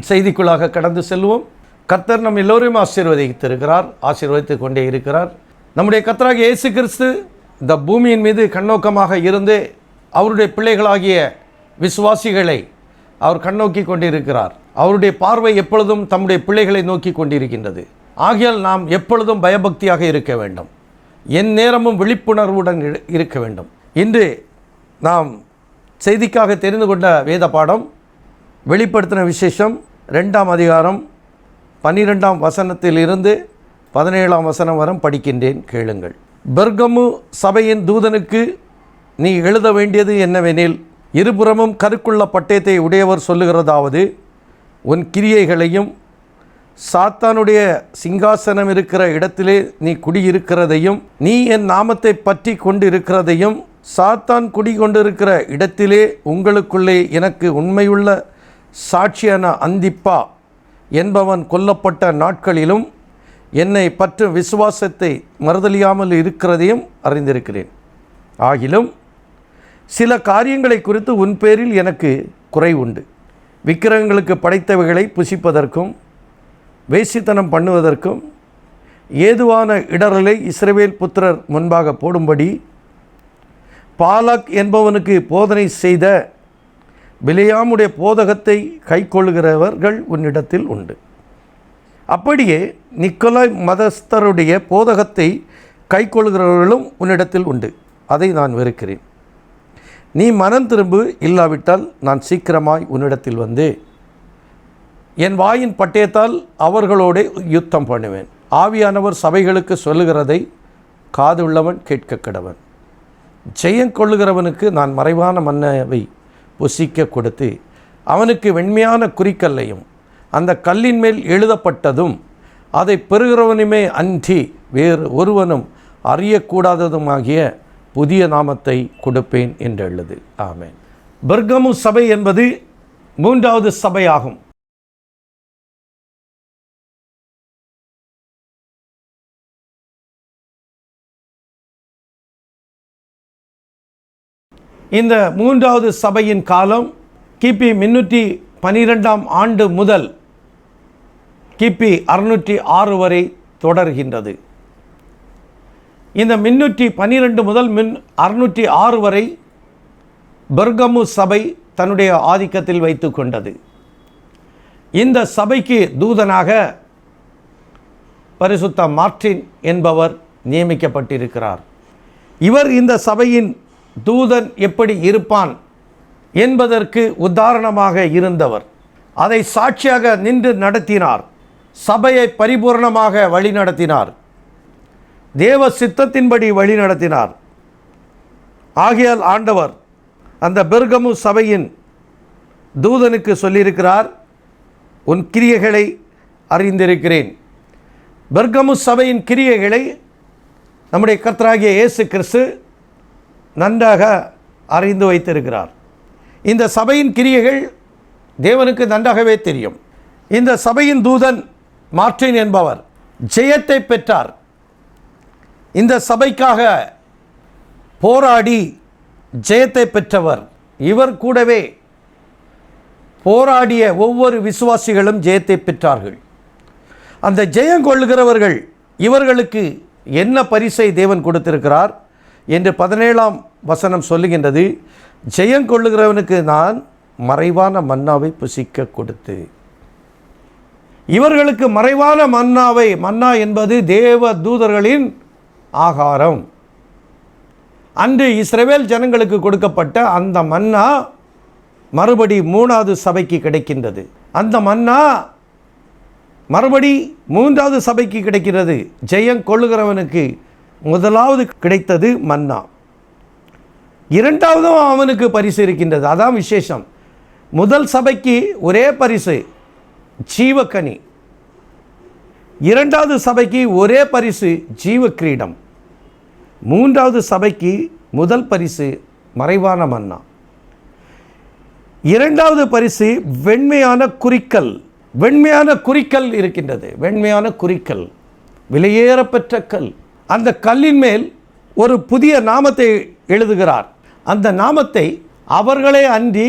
செய்திக்குள்ளாக கடந்து செல்வோம். கர்த்தர் நம் எல்லோரையும் ஆசீர்வதித்திருக்கிறார், ஆசீர்வதித்துக் கொண்டே இருக்கிறார். நம்முடைய கர்த்தராகிய இயேசு கிறிஸ்து இந்த பூமியின் மீது கண்ணோக்கமாக இருந்து அவருடைய பிள்ளைகளாகிய விசுவாசிகளை அவர் கண்ணோக்கி கொண்டிருக்கிறார். அவருடைய பார்வை எப்பொழுதும் தம்முடைய பிள்ளைகளை நோக்கி கொண்டிருக்கின்றது. ஆகையால் நாம் எப்பொழுதும் பயபக்தியாக இருக்க வேண்டும், என் நேரமும் விழிப்புணர்வுடன் இருக்க வேண்டும். இன்று நாம் செய்திக்காக தெரிந்து கொண்ட வேத பாடம் வெளிப்படுத்தின விசேஷம் 2ஆம் அதிகாரம் 12ஆம் வசனத்திலிருந்து 17ஆம் வசனம் வரை படிக்கின்றேன், கேளுங்கள். பெர்கமு சபையின் தூதனுக்கு நீ எழுத வேண்டியது என்னவெனில், இருபுறமும் கருக்குள்ள பட்டயத்தை உடையவர் சொல்லுகிறதாவது, உன் கிரியைகளையும் சாத்தானுடைய சிங்காசனம் இருக்கிற இடத்திலே நீ குடியிருக்கிறதையும், நீ என் நாமத்தை பற்றி கொண்டிருக்கிறதையும், சாத்தான் குடிகொண்டிருக்கிற இடத்திலே உங்களுக்குள்ளே எனக்கு உண்மையுள்ள சாட்சியான அந்திப்பா என்பவன் கொல்லப்பட்ட நாட்களிலும் என்னை பற்றும் விசுவாசத்தை மறுதலியாமல் இருக்கிறதையும் அறிந்திருக்கிறேன். ஆகிலும் சில காரியங்களை குறித்து உன் பேரில் எனக்கு குறை உண்டு. விக்கிரகங்களுக்கு படைத்தவைகளை புசிப்பதற்கும் வேசித்தனம் பண்ணுவதற்கும் ஏதுவான இடரலை இஸ்ரவேல் புத்திரர் முன்பாக போடும்படி பாலாக் என்பவனுக்கு போதனை செய்த பிலேயாமுடைய போதகத்தை கைக்கொள்கிறவர்கள் உன்னிடத்தில் உண்டு. அப்படியே நிக்கோலாய் மதஸ்தருடைய போதகத்தை கைக்கொள்கிறவர்களும் உன்னிடத்தில் உண்டு. அதை நான் வெறுக்கிறேன். நீ மனம் திரும்பு, இல்லாவிட்டால் நான் சீக்கிரமாய் உன்னிடத்தில் வந்து என் வாயின் பட்டயத்தால் அவர்களோடு யுத்தம் பண்ணுவேன். ஆவியானவர் சபைகளுக்கு சொல்லுகிறதை காதுள்ளவன் கேட்க கடவன். ஜெயம் கொள்ளுகிறவனுக்கு நான் மறைவான மன்னாவை புசிக்க கொடுத்து அவனுக்கு வெண்மையான குறிக்கல்லையும் அந்த கல்லின் மேல் எழுதப்பட்டதும் அதை பெறுகிறவனுமே அன்றி வேறு ஒருவனும் அறியக்கூடாததுமாகிய புதிய நாமத்தை கொடுப்பேன் என்று எழுது. ஆமென். பெர்கமு சபை என்பது 3வது சபையாகும். இந்த 3வது சபையின் காலம் கிபி 312ஆம் ஆண்டு முதல் கிபி 606 வரை தொடர்கின்றது. இந்த 312 முதல் 606 வரை பெர்கமு சபை தன்னுடைய ஆதிக்கத்தில் வைத்து கொண்டது. இந்த சபைக்கு தூதனாக பரிசுத்த மார்ட்டின் என்பவர் நியமிக்கப்பட்டிருக்கிறார். இவர் இந்த சபையின் தூதன் எப்படி இருப்பான் என்பதற்கு உதாரணமாக இருந்தவர். அதை சாட்சியாக நின்று நடத்தினார். சபையை பரிபூர்ணமாக வழி நடத்தினார். தேவ சித்தத்தின்படி வழி நடத்தினார். ஆகையால் ஆண்டவர் அந்த பெர்கமு சபையின் தூதனுக்கு சொல்லியிருக்கிறார், உன் கிரியைகளை அறிந்திருக்கிறேன். பெர்கமு சபையின் கிரியைகளை நம்முடைய கர்த்தராகிய இயேசு கிறிஸ்து நன்றாக அறிந்து வைத்திருக்கிறார். இந்த சபையின் கிரியைகள் தேவனுக்கு நன்றாகவே தெரியும். இந்த சபையின் தூதன் மார்ட்டின் என்பவர் ஜெயத்தை பெற்றார். இந்த சபைக்காக போராடி ஜெயத்தை பெற்றவர். இவர் கூடவே போராடிய ஒவ்வொரு விசுவாசிகளும் ஜெயத்தை பெற்றார்கள். அந்த ஜெயம் கொள்ளுகிறவர்கள் இவர்களுக்கு என்ன பரிசை தேவன் கொடுத்திருக்கிறார் என்று 17ஆம் வசனம் சொல்லுகின்றது. ஜெயம் கொள்ளுகிறவனுக்கு நான் மறைவான மன்னாவை புசிக்க கொடுத்து. இவர்களுக்கு மறைவான மன்னா என்பது தேவ தூதர்களின் ஆகாரம். அன்று இஸ்ரவேல் ஜனங்களுக்கு கொடுக்கப்பட்ட அந்த மன்னா மறுபடி 3வது சபைக்கு கிடைக்கின்றது. அந்த மன்னா மறுபடி 3வது சபைக்கு கிடைக்கிறது. ஜெயம் கொள்ளுகிறவனுக்கு முதலாவது கிடைத்தது மன்னா, 2வதும் அவனுக்கு பரிசு இருக்கின்றது. அதான் விசேஷம். முதல் சபைக்கு ஒரே பரிசு ஜீவக்கனி, 2வது சபைக்கு ஒரே பரிசு ஜீவ கிரீடம், 3வது சபைக்கு முதல் பரிசு மறைவான மன்னா, 2வது பரிசு வெண்மையான குறிக்கல். வெண்மையான குறிக்கல் இருக்கின்றது. வெண்மையான குறிக்கல், விலையேறப்பெற்ற கல். அந்த கல்லின் மேல் ஒரு புதிய நாமத்தை எழுதுகிறார். அந்த நாமத்தை அவர்களே அன்றி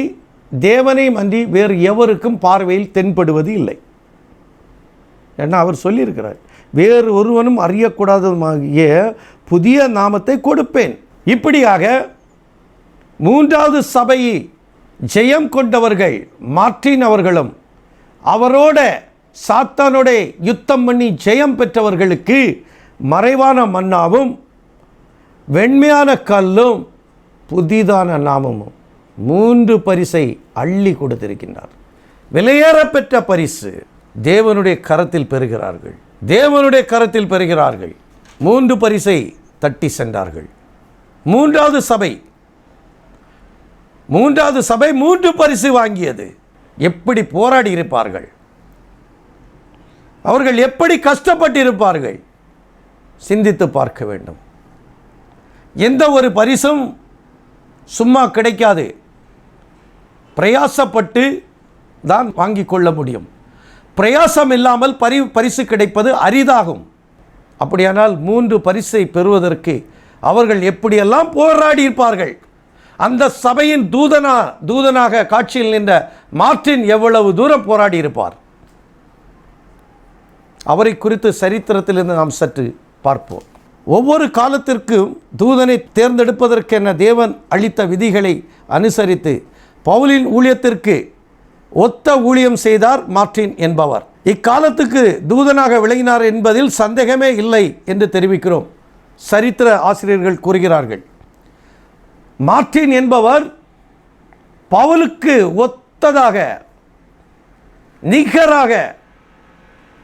தேவனை அன்றி வேறு எவருக்கும் பார்வையில் தென்படுவது இல்லை. ஏன்னா அவர் சொல்லியிருக்கிறார், வேறு ஒருவனும் அறியக்கூடாததுமாகிய புதிய நாமத்தை கொடுப்பேன். இப்படியாக மூன்றாவது சபையை ஜெயம் கொண்டவர்கள் மார்ட்டின் அவர்களும் அவரோட சாத்தானோட யுத்தம் பண்ணி ஜெயம் பெற்றவர்களுக்கு மறைவான மன்னாவும் வெண்மையான கல்லும் புதிதான நாமமும் 3 பரிசை அள்ளி கொடுத்திருக்கின்றார். விலையேறப்பெற்ற பரிசு தேவனுடைய கரத்தில் பெறுகிறார்கள். தேவனுடைய கரத்தில் பெறுகிறார்கள். 3 பரிசை தட்டி சென்றார்கள். மூன்றாவது சபை 3 பரிசு வாங்கியது. எப்படி போராடி இருப்பார்கள், அவர்கள் எப்படி கஷ்டப்பட்டிருப்பார்கள், சிந்தித்து பார்க்க வேண்டும். எந்த ஒரு பரிசும் சும்மா கிடைக்காது, பிரயாசப்பட்டு தான் வாங்கிக் கொள்ள முடியும். பிரயாசம் இல்லாமல் பரிசு கிடைப்பது அரிதாகும். அப்படியானால் 3 பரிசை பெறுவதற்கு அவர்கள் எப்படியெல்லாம் போராடி இருப்பார்கள். அந்த சபையின் தூதனாக காட்சியில் நின்ற மார்ட்டின் எவ்வளவு தூரம் போராடி இருப்பார். அவரை குறித்து சரித்திரத்திலிருந்து நாம் சற்று பார்ப்போம். ஒவ்வொரு காலத்திற்கும் தூதனை தேர்ந்தெடுப்பதற்கென தேவன் அளித்த விதிகளை அனுசரித்து பவுலின் ஊழியத்திற்கு ஒத்த ஊழியம் செய்தார் மார்ட்டின் என்பவர். இக்காலத்துக்கு தூதனாக விளங்கினார் என்பதில் சந்தேகமே இல்லை என்று தெரிவிக்கிறோம். சரித்திர ஆசிரியர்கள் கூறுகிறார்கள், மார்ட்டின் என்பவர் பவுலுக்கு ஒத்ததாக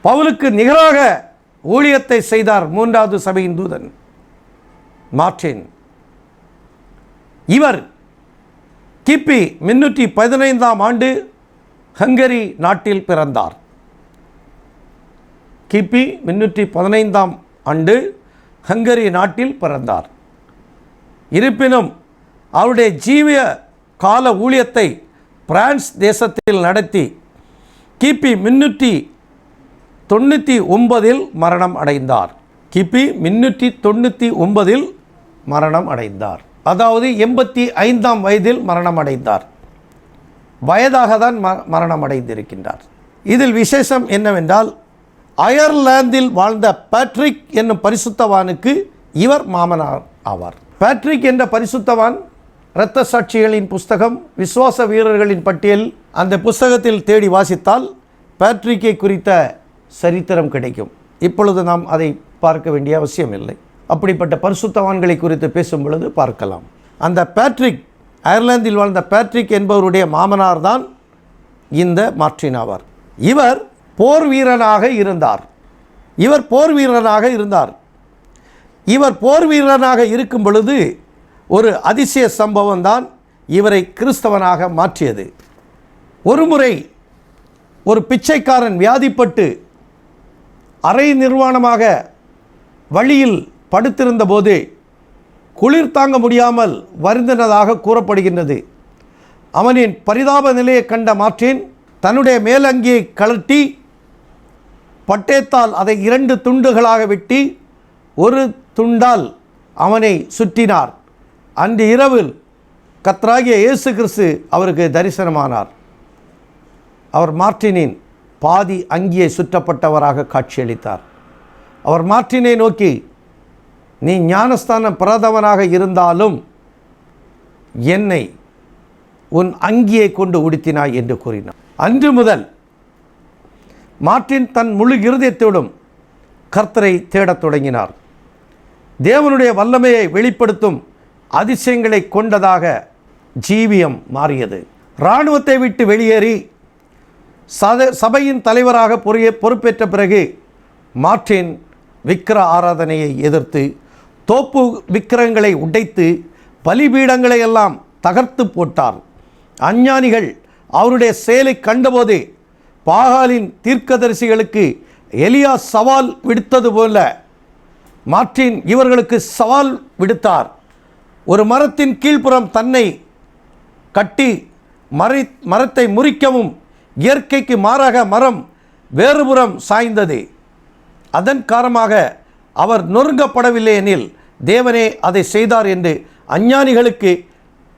பவுலுக்கு நிகராக ஊழியத்தை செய்தார். மூன்றாவது சபையின் தூதன் மார்ட்டின். இவர் கிபி 315 ஆண்டு ஹங்கரி நாட்டில் பிறந்தார். கிபி 315 ஆண்டு ஹங்கரி நாட்டில் பிறந்தார். இருப்பினும் அவருடைய ஜீவிய கால ஊழியத்தை பிரான்ஸ் தேசத்தில் நடத்தி கிபி 399 மரணம் அடைந்தார். கிபி 399 மரணம் அடைந்தார். அதாவது 85 வயதில் மரணம் அடைந்தார். வயதாக தான் மரணம் அடைந்திருக்கின்றார். இதில் விசேஷம் என்னவென்றால், அயர்லாந்தில் வாழ்ந்த பேட்ரிக் என்னும் பரிசுத்தவானுக்கு இவர் மாமனார் ஆவார். பேட்ரிக் என்ற பரிசுத்தவான் இரத்த சாட்சிகளின் புஸ்தகம், விசுவாச வீரர்களின் பட்டியல், அந்த புஸ்தகத்தில் தேடி வாசித்தால் பேட்ரிக்கை குறித்த சரித்திரம் கிடைக்கும். இப்பொழுது நாம் அதை பார்க்க வேண்டிய அவசியம் இல்லை. அப்படிப்பட்ட பரிசுத்தவான்களை குறித்து பேசும் பொழுது பார்க்கலாம். அந்த பேட்ரிக், அயர்லாந்தில் வாழ்ந்த பேட்ரிக் என்பவருடைய மாமனார் தான் இந்த மார்ட்டின் ஆவார். இவர் போர் வீரனாக இருந்தார். இவர் போர் வீரனாக இருக்கும் பொழுது ஒரு அதிசய சம்பவம் தான் இவரை கிறிஸ்தவனாக மாற்றியது. ஒருமுறை ஒரு பிச்சைக்காரன் வியாதிப்பட்டு அரை நிர்வாணமாக வழியில் படுத்திருந்த போது குளிர் தாங்க முடியாமல் வருந்தினதாக கூறப்படுகின்றது. அவனின் பரிதாப நிலையை கண்ட மார்ட்டின் தன்னுடைய மேலங்கியை கழட்டி பட்டயத்தால் அதை 2 துண்டுகளாக வெட்டி ஒரு துண்டால் அவனை சுற்றினார். அன்று இரவில் கர்த்தராகிய இயேசு கிறிஸ்து அவருக்கு தரிசனமானார். அவர் மார்ட்டினின் பாதி அங்கியை சுற்றப்பட்டவராக காட்சியளித்தார். அவர் மார்ட்டினை நோக்கி, நீ ஞானஸ்தானம் பெறாதவனாக இருந்தாலும் என்னை உன் அங்கியை கொண்டு உடுத்தினாய் என்று கூறினார். அன்று முதல் மார்ட்டின் தன் முழு இருதயத்தோடும் கர்த்தரை தேடத் தொடங்கினார். தேவனுடைய வல்லமையை வெளிப்படுத்தும் அதிசயங்களை கொண்டதாக ஜீவியம் மாறியது. இராணுவத்தை விட்டு வெளியேறி சபையின் தலைவராக பொறுப்பேற்ற பிறகு மார்ட்டின் விக்கிர ஆராதனையை எதிர்த்து தோப்பு விக்கிரங்களை உடைத்து பலிபீடங்களை எல்லாம் தகர்த்து போட்டார். அஞ்ஞானிகள் அவருடைய செயலை கண்டபோது பாகாலின் தீர்க்கதரிசிகளுக்கு எலியா சவால் விடுத்தது போல மார்ட்டின் இவர்களுக்கு சவால் விடுத்தார். ஒரு மரத்தின் கீழ்ப்புறம் தன்னை கட்டி மரத்தை முறிக்கவும் இயற்கைக்கு மாறாக மரம் வேறுபுறம் சாய்ந்தது. அதன் காரணமாக அவர் நொறுங்கப்படவில்லை எனில் தேவனே அதை செய்தார் என்று அஞ்ஞானிகளுக்கு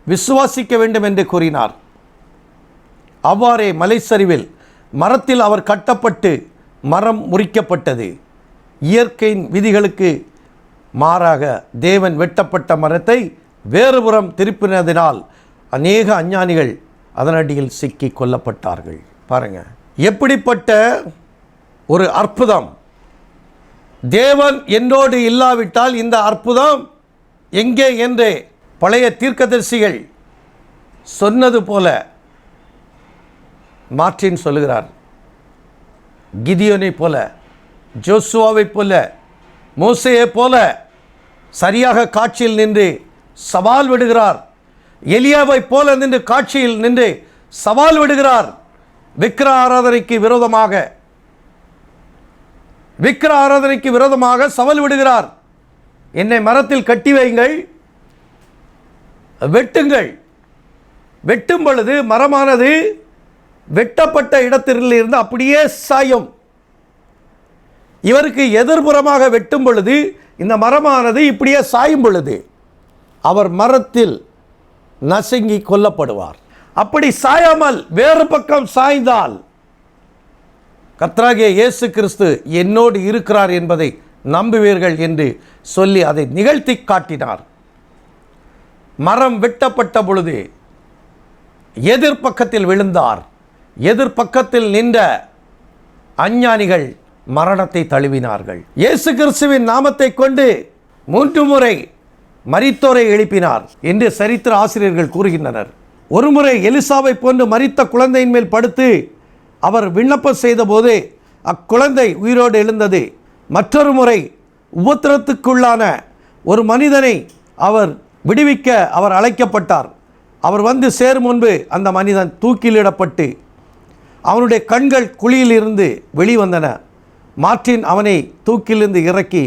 விசுவாசிக்க வேண்டும் என்று கூறினார். அவ்வாறே மலைச்சரிவில் மரத்தில் அவர் கட்டப்பட்டு மரம் முறிக்கப்பட்டது. இயற்கையின் விதிகளுக்கு மாறாக தேவன் வெட்டப்பட்ட மரத்தை வேறுபுறம் திருப்பினதினால் அநேக அஞ்ஞானிகள் அதனடியில் சிக்கி கொல்லப்பட்டார்கள். பாருங்க, எப்படிப்பட்ட ஒரு அற்புதம்! தேவன் என்னோடு இல்லாவிட்டால் இந்த அற்புதம் எங்கே என்று பழைய தீர்க்கதரிசிகள் சொன்னது போல மார்ட்டின் சொல்லுகிறார். கிதியோனை போல, ஜோசுவாவை போல, மோசேயை போல சரியாக காட்சியில் நின்று சவால் விடுகிறார். எலியாவை போல நின்று காட்சியில் நின்று சவால் விடுகிறார். விக்கிர ஆராதனைக்கு விரோதமாக சவால் விடுகிறார். என்னை மரத்தில் கட்டி வையுங்கள், வெட்டுங்கள். வெட்டும் பொழுது மரமானது வெட்டப்பட்ட இடத்திலிருந்து அப்படியே சாயும். இவருக்கு எதிர்புறமாக வெட்டும் பொழுது இந்த மரமானது இப்படியே சாயும் பொழுது அவர் மரத்தில் நசுங்கி கொல்லப்படுவார். அப்படி சாயாமல் வேறு பக்கம் சாய்ந்தால் கர்த்தராகிய இயேசு கிறிஸ்து என்னோடு இருக்கிறார் என்பதை நம்புவீர்கள் என்று சொல்லி அதை நிகழ்த்தி காட்டினார். மரம் வெட்டப்பட்ட பொழுது எதிர்பக்கத்தில் விழுந்தார். எதிர்பக்கத்தில் நின்ற அஞ்ஞானிகள் மரணத்தை தழுவினார்கள். இயேசு கிறிஸ்துவின் நாமத்தை கொண்டு 3 முறை மரித்தோரை எழுப்பினார் என்று சரித்திர ஆசிரியர்கள் கூறுகின்றனர். ஒருமுறை எலிசாவை போன்று மரித்த குழந்தையின் மேல் படுத்து அவர் விண்ணப்பம் செய்தபோது அக்குழந்தை உயிரோடு எழுந்தது. மற்றொரு முறை உபத்திரத்துக்குள்ளான ஒரு மனிதனை அவர் விடுவிக்க அவர் அழைக்கப்பட்டார். அவர் வந்து சேரும் முன்பு அந்த மனிதன் தூக்கிலிடப்பட்டு அவனுடைய கண்கள் குழியிலிருந்து வெளிவந்தன. மார்ட்டின் அவனை தூக்கிலிருந்து இறக்கி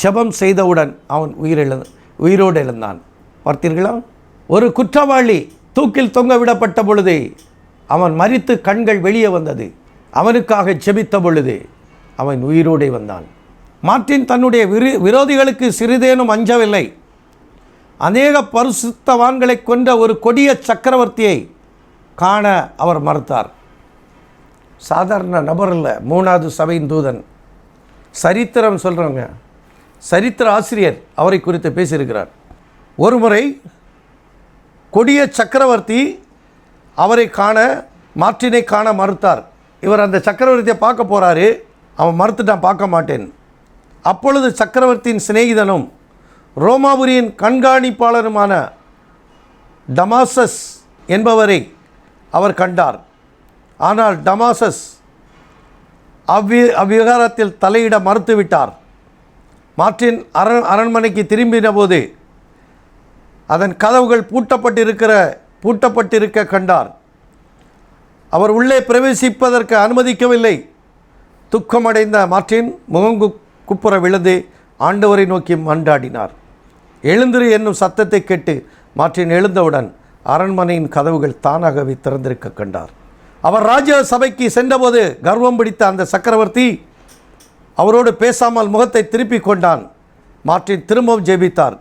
ஜெபம் செய்தவுடன் அவன் உயிரோடு எழுந்தான். பார்த்தீர்களா? ஒரு குற்றவாளி தூக்கில் தொங்க விடப்பட்ட பொழுது அவன் மரித்து கண்கள் வெளியே வந்தது. அவனுக்காக ஜெபித்த பொழுது அவன் உயிரோடு வந்தான். மார்ட்டின் தன்னுடைய விரோதிகளுக்கு சிறிதேனும் அஞ்சவில்லை. அநேக பரிசுத்தவான்களை கொண்ட ஒரு கொடிய சக்கரவர்த்தியை காண அவர் மறுத்தார். சாதாரண நபர் இல்லை, 3வது சபையின் தூதன். சரித்திரம் சொல்கிறவங்க, சரித்திர ஆசிரியர் அவரை குறித்து பேசியிருக்கிறார். ஒரு முறை கொடிய சக்கரவர்த்தி அவரை காண, மார்ட்டினை காண மறுத்தார். இவர் அந்த சக்கரவர்த்தியை பார்க்க போகிறாரு. அவன் மறுத்துட்டான், பார்க்க மாட்டேன். அப்பொழுது சக்கரவர்த்தியின் சிநேகிதனும் ரோமாபுரியின் கண்காணிப்பாளருமான டமாசஸ் என்பவரை அவர் கண்டார். ஆனால் டமாசஸ் அவ்விவகாரத்தில் தலையிட மறுத்துவிட்டார். மார்ட்டின் அரண்மனைக்கு திரும்பின போது அதன் கதவுகள் பூட்டப்பட்டிருக்க கண்டார். அவர் உள்ளே பிரவேசிப்பதற்கு அனுமதிக்கவில்லை. துக்கமடைந்த மார்ட்டின் முகங்குப்புற விழுந்து ஆண்டவரை நோக்கி மன்றாடினார். எழுந்திரு என்னும் சத்தத்தை கேட்டு மார்ட்டின் எழுந்தவுடன் அரண்மனையின் கதவுகள் தானாகவே திறந்திருக்க கண்டார். அவர் ராஜ சபைக்கு சென்றபோது கர்வம் பிடித்த அந்த சக்கரவர்த்தி அவரோடு பேசாமல் முகத்தை திருப்பி கொண்டான். மார்ட்டின் திரும்பவும் ஜெபித்தார்.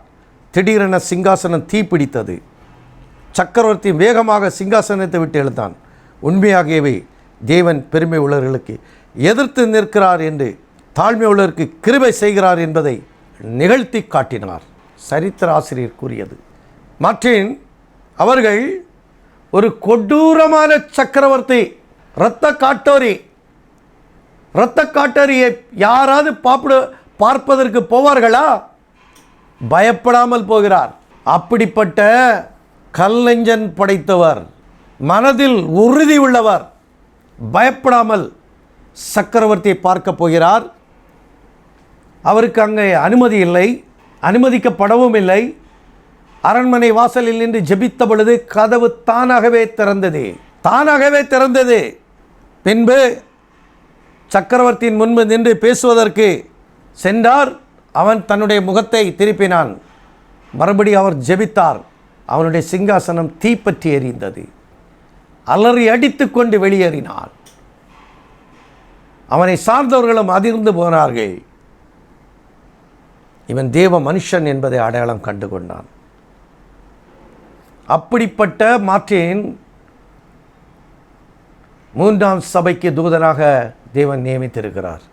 திடீரென சிங்காசனம் தீப்பிடித்தது. சக்கரவர்த்தி வேகமாக சிங்காசனத்தை விட்டு எழுந்தான். உண்மையாகவே தேவன் பெருமை உள்ளவர்களுக்கு எதிர்த்து நிற்கிறார் என்று, தாழ்மை உள்ளவருக்கு கிருபை செய்கிறார் என்பதை நிகழ்த்தி காட்டினார். சரித்திர ஆசிரியர் கூறியது. மார்ட்டின் அவர்கள் ஒரு கொடூரமான சக்கரவர்த்தி, இரத்த காட்டோரியை யாராவது பார்ப்பதற்கு போவார்களா? பயப்படாமல் போகிறார். அப்படிப்பட்ட கல்நெஞ்சன் படைத்தவர், மனதில் உறுதி உள்ளவர், பயப்படாமல் சக்கரவர்த்தியை பார்க்க போகிறார். அவருக்கு அங்கே அனுமதி இல்லை, அனுமதிக்கப்படவும் இல்லை. அரண்மனை வாசலில் நின்று ஜெபித்த பொழுது கதவு தானாகவே திறந்தது. பின்பு சக்கரவர்த்தியின் முன்பு நின்று பேசுவதற்கு சென்றார். அவன் தன்னுடைய முகத்தை திருப்பினான். மறுபடி அவர் ஜெபித்தார். அவனுடைய சிங்காசனம் தீப்பற்றி எரிந்தது. அலறி அடித்து கொண்டு வெளியேறினார். அவனை சார்ந்தவர்களும் அதிர்ந்து போனார்கள். இவன் தேவ மனுஷன் என்பதை அடையாளம் கண்டு கொண்டான். அப்படிப்பட்ட மார்ட்டின் மூன்றாம் சபைக்கு தூதனாக தேவன் நியமித்திருக்கிறார்.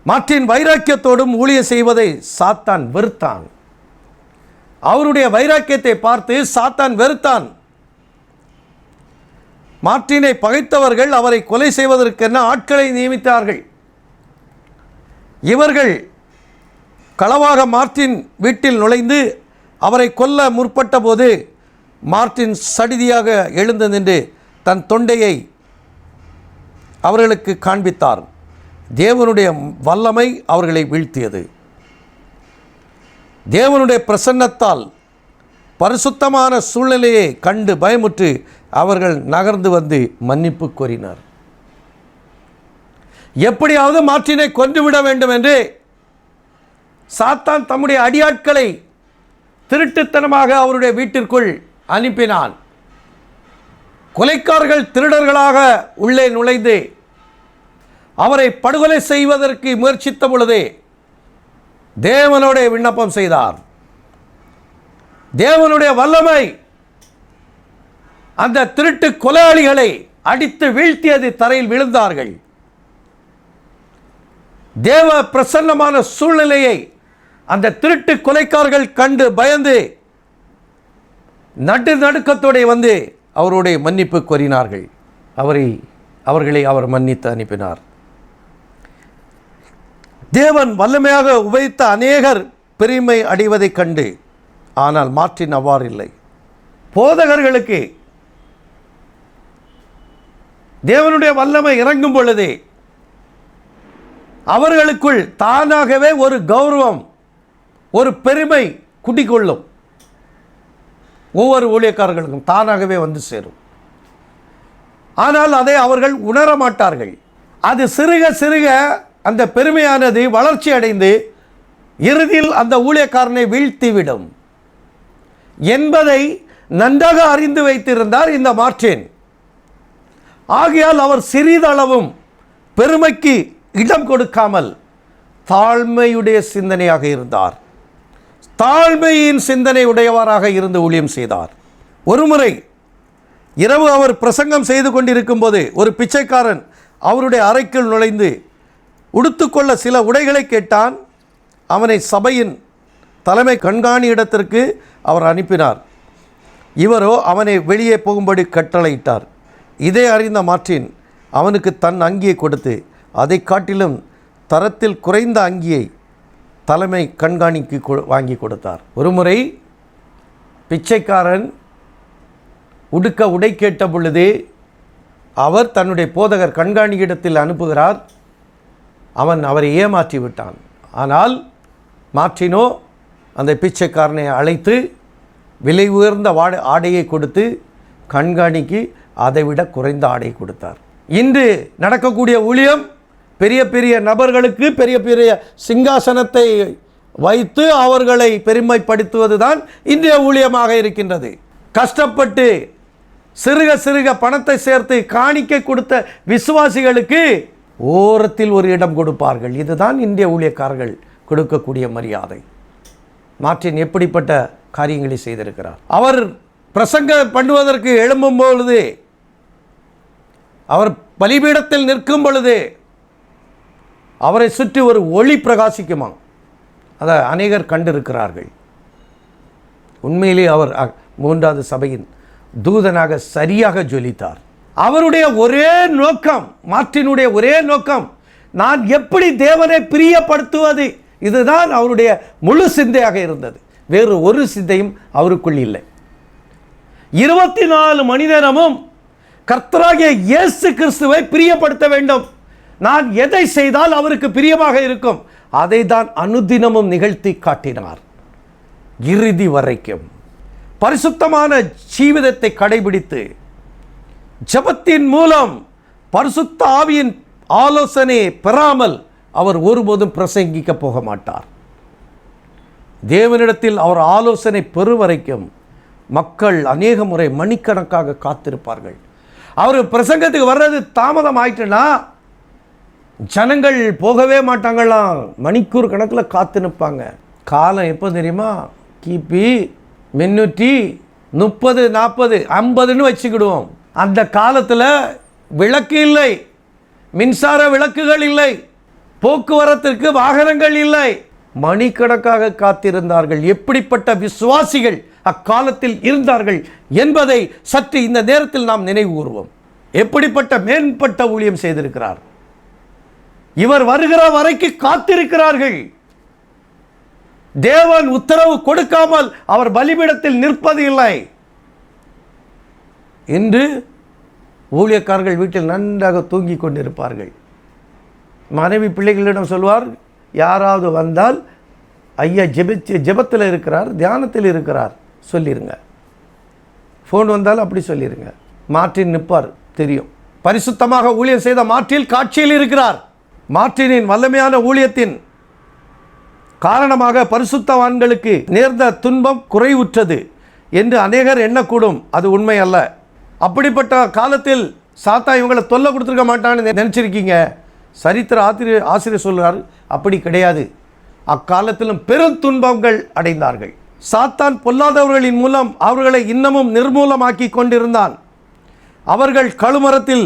மார்ட்டின் வைராக்கியத்தோடும் ஊழியம் செய்வதை சாத்தான் வெறுத்தான். அவருடைய வைராக்கியத்தை பார்த்து சாத்தான் வெறுத்தான். மார்ட்டினை பகைத்தவர்கள் அவரை கொலை செய்வதற்கென ஆட்களை நியமித்தார்கள். இவர்கள் களவாக மார்ட்டின் வீட்டில் நுழைந்து அவரை கொல்ல முற்பட்ட போது மார்ட்டின் சடிதியாக எழுந்து நின்று தன் தொண்டையை அவர்களுக்கு காண்பித்தார். தேவனுடைய வல்லமை அவர்களை வீழ்த்தியது. தேவனுடைய பிரசன்னத்தால் பரிசுத்தமான சூழ்நிலையை கண்டு பயமுற்று அவர்கள் நகர்ந்து வந்து மன்னிப்பு கோரினார். எப்படியாவது மார்ட்டினை கொன்றுவிட வேண்டும் என்று சாத்தான் தம்முடைய அடியாட்களை திருட்டுத்தனமாக அவருடைய வீட்டிற்குள் அனுப்பினான். கொலைக்காரர்கள் திருடர்களாக உள்ளே நுழைந்து அவரை படுகொலை செய்வதற்கு முயற்சித்த பொழுதே தேவனோட விண்ணப்பம் செய்தார். தேவனுடைய வல்லமை அந்த திருட்டு கொலையாளிகளை அடித்து வீழ்த்தியது. தரையில் விழுந்தார்கள். தேவ பிரசன்னமான சூழ்நிலையை அந்த திருட்டு கொலைக்காரர்கள் கண்டு பயந்து நடுநடுக்கத்தோடு வந்து அவருடைய மன்னிப்பு கோரினார்கள். அவர்களை அவர் மன்னித்து அனுப்பினார். தேவன் வல்லமையாக உபயோகித்த அநேகர் பெருமை அடைவதைக் கண்டு, ஆனால் மார்ட்டின் அவ்வாறு இல்லை. போதகர்களுக்கு தேவனுடைய வல்லமை இறங்கும் பொழுது அவர்களுக்குள் தானாகவே ஒரு கௌரவம், ஒரு பெருமை குடிக்கொள்ளும். ஒவ்வொரு ஊழியக்காரர்களுக்கும் தானாகவே வந்து சேரும். ஆனால் அதை அவர்கள் உணர மாட்டார்கள். அது சிறுக சிறுக அந்த பெருமையானது வளர்ச்சி அடைந்து இறுதியில் அந்த ஊழியக்காரனை வீழ்த்திவிடும் என்பதை நன்றாக அறிந்து வைத்திருந்தார் இந்த மார்ட்டின். ஆகையால் அவர் சிறிதளவும் பெருமைக்கு இடம் கொடுக்காமல் தாழ்மையுடைய சிந்தனையாக இருந்தார். தாழ்மையின் சிந்தனை உடையவராக இருந்து ஊழியம் செய்தார். ஒருமுறை இரவு அவர் பிரசங்கம் செய்து கொண்டிருக்கும் போது ஒரு பிச்சைக்காரன் அவருடைய அறைக்குள் நுழைந்து உடுத்துக்கொள்ள சில உடைகளை கேட்டான். அவனை சபையின் தலைமை கண்காணி இடத்திற்கு அவர் அனுப்பினார். இவரோ அவனை வெளியே போகும்படி கட்டளையிட்டார். இதை அறிந்த மார்ட்டின் அவனுக்கு தன் அங்கியை கொடுத்து அதை காட்டிலும் தரத்தில் குறைந்த அங்கியை தலைமை கண்காணிக்கு வாங்கி கொடுத்தார். ஒருமுறை பிச்சைக்காரன் உடுக்க உடை கேட்ட பொழுது அவர் தன்னுடைய போதகர் கண்காணியிடத்தில் அனுப்புகிறார். அவன் அவரை ஏமாற்றி விட்டான். ஆனால் மார்ட்டினோ அந்த பிச்சைக்காரனை அழைத்து விலை உயர்ந்த ஆடையை கொடுத்து கண்காணிக்கு அதைவிட குறைந்த ஆடை கொடுத்தார். இன்று நடக்கக்கூடிய ஊழியம் பெரிய பெரிய நபர்களுக்கு பெரிய பெரிய சிங்காசனத்தை வைத்து அவர்களை பெருமைப்படுத்துவது தான் இன்றைய ஊழியமாக இருக்கின்றது. கஷ்டப்பட்டு சிறுக சிறுக பணத்தை சேர்த்து காணிக்கை கொடுத்த விசுவாசிகளுக்கு ஓரத்தில் ஒரு இடம் கொடுப்பார்கள். இதுதான் இந்திய ஊழியக்காரர்கள் கொடுக்கக்கூடிய மரியாதை. மார்ட்டின் எப்படிப்பட்ட காரியங்களை செய்திருக்கிறார். அவர் பிரசங்கம் பண்ணுவதற்கு எழும்பும் பொழுது, அவர் பலிபீடத்தில் நிற்கும் பொழுது அவரை சுற்றி ஒரு ஒளி பிரகாசிக்குமா. அதை அநேகர் கண்டிருக்கிறார்கள். உண்மையிலே அவர் மூன்றாவது சபையின் தூதனாக சரியாக ஜொலித்தார். அவருடைய ஒரே நோக்கம், மார்ட்டினுடைய ஒரே நோக்கம், நான் எப்படி தேவனை பிரியப்படுத்துவது. இதுதான் அவருடைய முழு சிந்தையாக இருந்தது. வேறு ஒரு சிந்தையும் அவருக்குள் இல்லை. 24 மணி நேரமும் கர்த்தராகிய இயேசு கிறிஸ்துவை பிரியப்படுத்த வேண்டும். நான் எதை செய்தால் அவருக்கு பிரியமாக இருக்கும் அதை தான் அனுதினமும் நிகழ்த்தி காட்டினார். இறுதி வரைக்கும் பரிசுத்தமான ஜீவிதத்தை கடைபிடித்து ஜெபத்தின் மூலம் பரிசுத்த ஆவியின் ஆலோசனை பெறாமல் அவர் ஒருபோதும் பிரசங்கிக்க போக மாட்டார். தேவனிடத்தில் அவர் ஆலோசனை பெறும் வரைக்கும் மக்கள் அநேக முறை மணிக்கணக்காக காத்திருப்பார்கள். அவர் பிரசங்கத்துக்கு வர்றது தாமதம் ஆயிட்டுன்னா ஜனங்கள் போகவே மாட்டாங்களாம். மணிக்கூர் கணக்கில் காத்து நிற்பாங்க. காலம் எப்போ தெரியுமா? கிபி 330, 40, 50ன்னு வச்சுக்கிடுவோம். அந்த காலத்தில் விளக்கு இல்லை, மின்சார விளக்குகள் இல்லை, போக்குவரத்திற்கு வாகனங்கள் இல்லை. மணிக்கணக்காக காத்திருந்தார்கள். எப்படிப்பட்ட விசுவாசிகள் அக்காலத்தில் இருந்தார்கள் என்பதை சற்று இந்த நேரத்தில் நாம் நினைவு கூறுவோம். எப்படிப்பட்ட மேம்பட்ட ஊழியம் செய்திருக்கிறார். இவர் வருகிற வரைக்கு காத்திருக்கிறார்கள். தேவன் உத்தரவு கொடுக்காமல் அவர் பலிபீடத்தில் நிற்பது இல்லை. இன்று ஊழியக்காரர்கள் வீட்டில் நன்றாக தூங்கி கொண்டிருப்பார்கள். மனைவி பிள்ளைகளிடம் சொல்வார், யாராவது வந்தால் ஐயா ஜெபத்தில் இருக்கிறார், தியானத்தில் இருக்கிறார் சொல்லிருங்க. ஃபோன் வந்தால் அப்படி சொல்லிருங்க. மார்ட்டின் நிற்பார், தெரியும். பரிசுத்தமாக ஊழியம் செய்த மார்ட்டின் காட்சியில் இருக்கிறார். மார்ட்டினின் வல்லமையான ஊழியத்தின் காரணமாக பரிசுத்தவான்களுக்கு நேர்ந்த துன்பம் குறைவுற்றது என்று அநேகர் எண்ணக்கூடும். அது உண்மை அல்ல. அப்படிப்பட்ட காலத்தில் சாத்தா இவங்களை தொல்லை கொடுத்துருக்க மாட்டான்னு நினச்சிருக்கீங்க. சரித்திர ஆசிரியர் சொல்கிறார், அப்படி கிடையாது. அக்காலத்திலும் பெரும் துன்பங்கள் அடைந்தார்கள். சாத்தான் பொல்லாதவர்களின் மூலம் அவர்களை இன்னமும் நிர்மூலமாக்கி கொண்டிருந்தான். அவர்கள் கழுமரத்தில்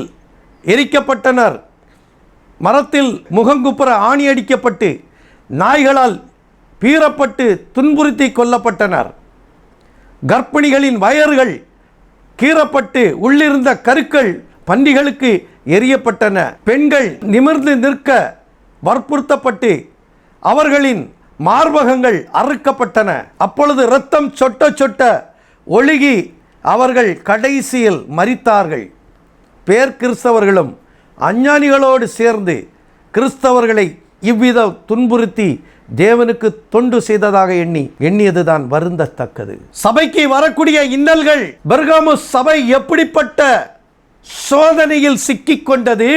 எரிக்கப்பட்டனர். மரத்தில் முகங்குப்புற ஆணி அடிக்கப்பட்டு நாய்களால் பீறப்பட்டு துன்புறுத்தி கொல்லப்பட்டனர். கர்ப்பிணிகளின் வயறுகள் கீறப்பட்டு உள்ளிருந்த கருக்கள் பன்றிகளுக்கு எரியப்பட்டன. பெண்கள் நிமிர்ந்து நிற்க வற்புறுத்தப்பட்டு அவர்களின் மார்பகங்கள் அறுக்கப்பட்டன. அப்பொழுது இரத்தம் சொட்ட சொட்ட ஒழுகி அவர்கள் கடைசியில் மரித்தார்கள். பேர் கிறிஸ்தவர்களும் அஞ்ஞானிகளோடு சேர்ந்து கிறிஸ்தவர்களை இவ்வித துன்புறுத்தி தேவனுக்கு தொண்டு செய்ததாக எண்ணியதுதான் வருந்தத்தக்கது. சபைக்கு வரக்கூடிய இன்னல்கள், பெர்காமு சபை எப்படிப்பட்ட சோதனையில் சிக்கிக் கொண்டது.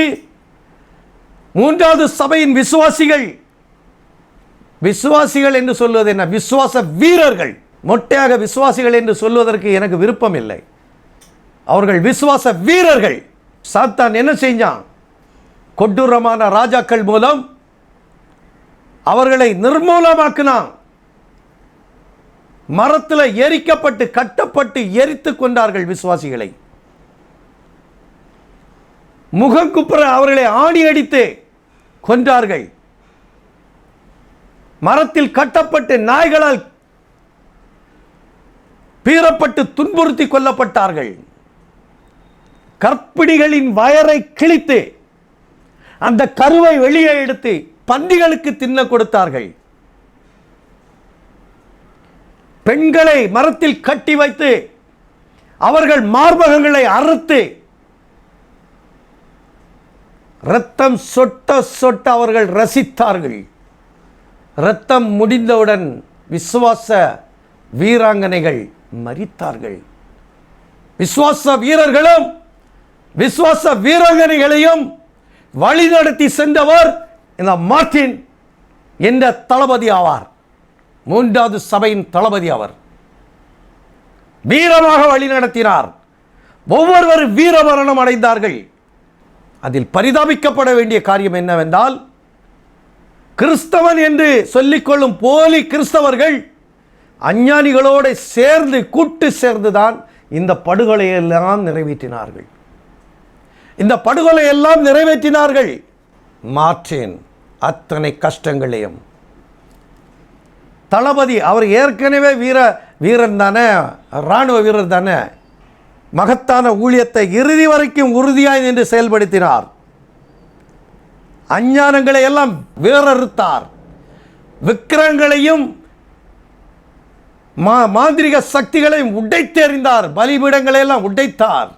மூன்றாவது சபையின் விசுவாசிகள் என்று சொல்வது என்ன? விசுவாச வீரர்கள். மொட்டையாக விசுவாசிகள் என்று சொல்வதற்கு எனக்கு விருப்பம் இல்லை. அவர்கள் விசுவாச வீரர்கள். சாத்தான் என்ன செஞ்சான்? கொடூரமான ராஜாக்கள் மூலம் அவர்களை நிர்மூலமாக்கினான். மரத்தில் எரிக்கப்பட்டு கட்டப்பட்டு எரித்து கொண்டார்கள் விசுவாசிகளை. முகங்குப்புற அவர்களை ஆணி அடித்து கொன்றார்கள். மரத்தில் கட்டப்பட்டு நாய்களால் பீறப்பட்டு துன்புறுத்தி கொல்லப்பட்டார்கள். கர்ப்பிணிகளின் வயரை கிழித்து அந்த கருவை வெளியே எடுத்து பன்றிகளுக்கு தின்ன கொடுத்தார்கள். பெண்களை மரத்தில் கட்டி வைத்து அவர்கள் மார்பகங்களை அறுத்து இரத்தம் சொட்ட சொட்ட அவர்கள் ரசித்தார்கள். இரத்தம் முடிந்தவுடன் விசுவாச வீராங்கனைகள் மரித்தார்கள். விசுவாச வீரர்களும் விசுவாச வீராங்கனைகளையும் வழிநடத்தி சென்றவர் இந்த மார்ட்டின் என்ற தளபதி ஆவார். மூன்றாவது சபையின் தளபதி அவர். வீரமாக வழிநடத்தினார். ஒவ்வொருவரும் வீரமரணம் அடைந்தார்கள். அதில் பரிதாபிக்கப்பட வேண்டிய காரியம் என்னவென்றால், கிறிஸ்தவன் என்று சொல்லிக்கொள்ளும் போலி கிறிஸ்தவர்கள் அஞ்ஞானிகளோடு சேர்ந்து கூட்டு சேர்ந்துதான் இந்த படுகொலையெல்லாம் நிறைவேற்றினார்கள். இந்த படுகொலையெல்லாம் நிறைவேற்றினார்கள். மார்ட்டின் அத்தனை கஷ்டங்களையும் தளபதி அவர் ஏற்கனவே வீரன் தானே, இராணுவ வீரர் தானே, மகத்தான ஊழியத்தை இறுதி வரைக்கும் உறுதியாய் நின்று செயல்படுத்தினார். அஞ்ஞானங்களை எல்லாம் வேறறுத்தார். விக்கிரகங்களையும் மாந்திரிக சக்திகளையும் உடைத்தெறிந்தார். பலிபீடங்களை எல்லாம் உடைத்தார்.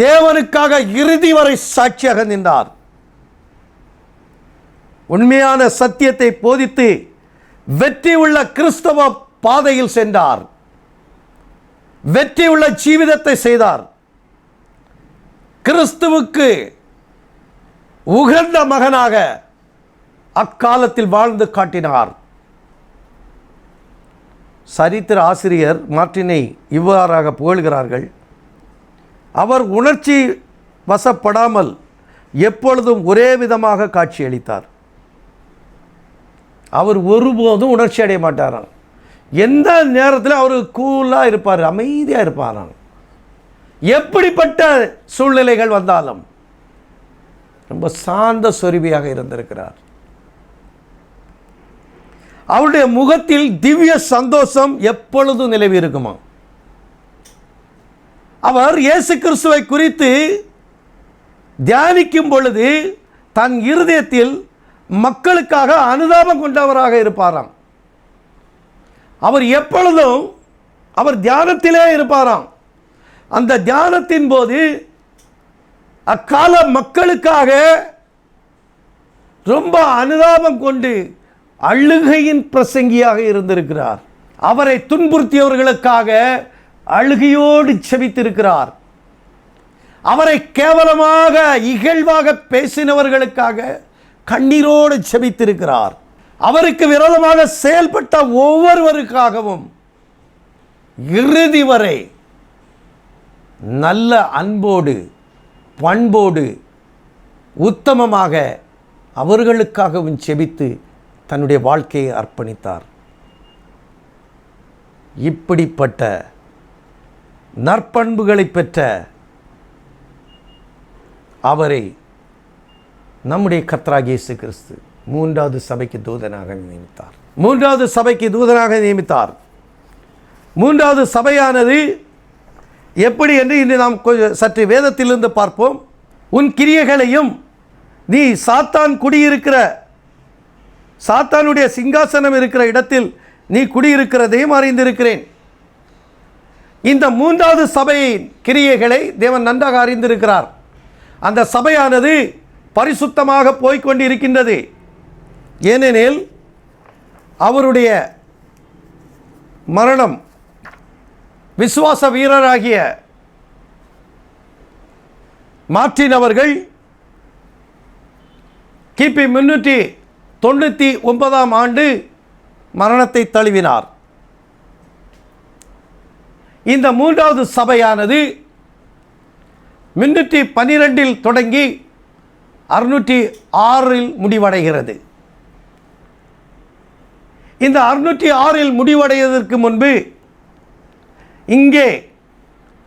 தேவனுக்காக இறுதி வரை சாட்சியாக நின்றார். உண்மையான சத்தியத்தை போதித்து வெற்றி உள்ள கிறிஸ்தவ பாதையில் சென்றார். வெற்றி உள்ள ஜீவிதத்தை செய்தார். கிறிஸ்துவுக்கு உகந்த மகனாக அக்காலத்தில் வாழ்ந்து காட்டினார். சரித்திர ஆசிரியர் மார்ட்டினை இவ்வாறாக புகழ்கிறார்கள். அவர் உணர்ச்சி வசப்படாமல் எப்பொழுதும் ஒரே விதமாக காட்சியளித்தார். அவர் ஒருபோதும் உணர்ச்சி அடைய மாட்டாராம். எந்த நேரத்தில் அவர் கூலாக இருப்பார், அமைதியாக இருப்பாராம். எப்படிப்பட்ட சூழ்நிலைகள் வந்தாலும் ரொம்ப சாந்த சொருபியாக இருந்திருக்கிறார். அவருடைய முகத்தில் திவ்ய சந்தோஷம் எப்பொழுதும் நிலவி இருக்குமா. அவர் இயேசு கிறிஸ்துவை குறித்து தியானிக்கும் பொழுது தன் இருதயத்தில் மக்களுக்காக அனுதாபம் கொண்டவராக இருப்பாராம். அவர் எப்பொழுதும் அவர் தியானத்திலே இருப்பாராம். அந்த தியானத்தின் போது அக்கால மக்களுக்காக ரொம்ப அனுதாபம் கொண்டு அழுகையின் பிரசங்கியாக இருந்திருக்கிறார். அவரை துன்புறுத்தியவர்களுக்காக அழுகையோடு செபித்திருக்கிறார். அவரை கேவலமாக இகழ்வாக பேசினவர்களுக்காக கண்ணீரோடு செபித்திருக்கிறார். அவருக்கு விரோதமாக செயல்பட்ட ஒவ்வொருவருக்காகவும் இறுதி வரை நல்ல அன்போடு பண்போடு உத்தமமாக அவர்களுக்காகவும் செபித்து தன்னுடைய வாழ்க்கையை அர்ப்பணித்தார். இப்படிப்பட்ட நற்பண்புகளை பெற்ற அவரை நம்முடைய கர்த்தராகிய இயேசு கிறிஸ்து மூன்றாவது சபைக்கு தூதனாக நியமித்தார். மூன்றாவது சபையானது எப்படி என்று இன்று நாம் சற்று வேதத்திலிருந்து பார்ப்போம். உன் கிரியைகளையும் நீ சாத்தானுடைய சிங்காசனம் இருக்கிற இடத்தில் நீ குடியிருக்கிறதையும் அறிந்திருக்கிறேன். இந்த மூன்றாவது சபையின் கிரியைகளை தேவன் நன்றாக அறிந்திருக்கிறார். அந்த சபையானது பரிசுத்தமாக போய்கொண்டிருக்கின்றது. ஏனெனில் அவருடைய மரணம் விசுவாச வீரராகிய மார்ட்டின் அவர்கள் கிபி 399 ஆண்டு மரணத்தை தழுவினார். இந்த மூன்றாவது சபையானது 312 தொடங்கி 606 முடிவடைகிறது. இந்த 606 முடிவடைவதற்கு முன்பு இங்கே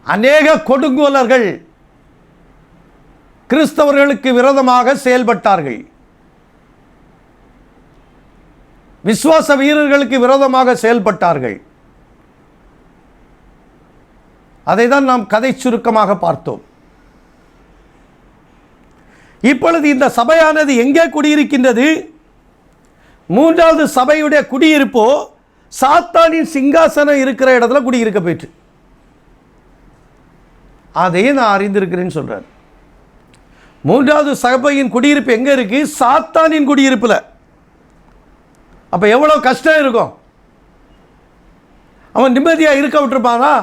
அநேக கொடுங்கோலர்கள் கிறிஸ்தவர்களுக்கு விரோதமாக செயல்பட்டார்கள். விசுவாச வீரர்களுக்கு விரோதமாக செயல்பட்டார்கள். அதை தான் நாம் கதை சுருக்கமாக பார்த்தோம். இப்பொழுது இந்த சபையானது எங்கே குடியிருக்கின்றது? மூன்றாவது சபையுடைய குடியிருப்போ சாத்தானின் சிங்காசனம் இருக்கிற இடத்துல குடியிருக்க போயிற்று. அதையே நான் அறிந்திருக்கிறேன்னு சொல்றார். மூன்றாவது சபையின் குடியிருப்பு எங்க இருக்கு? சாத்தானின் குடியிருப்புல. அப்ப எவ்வளவு கஷ்டம் இருக்கும். அவன் நிம்மதியா இருக்க விட்டுருப்பானா?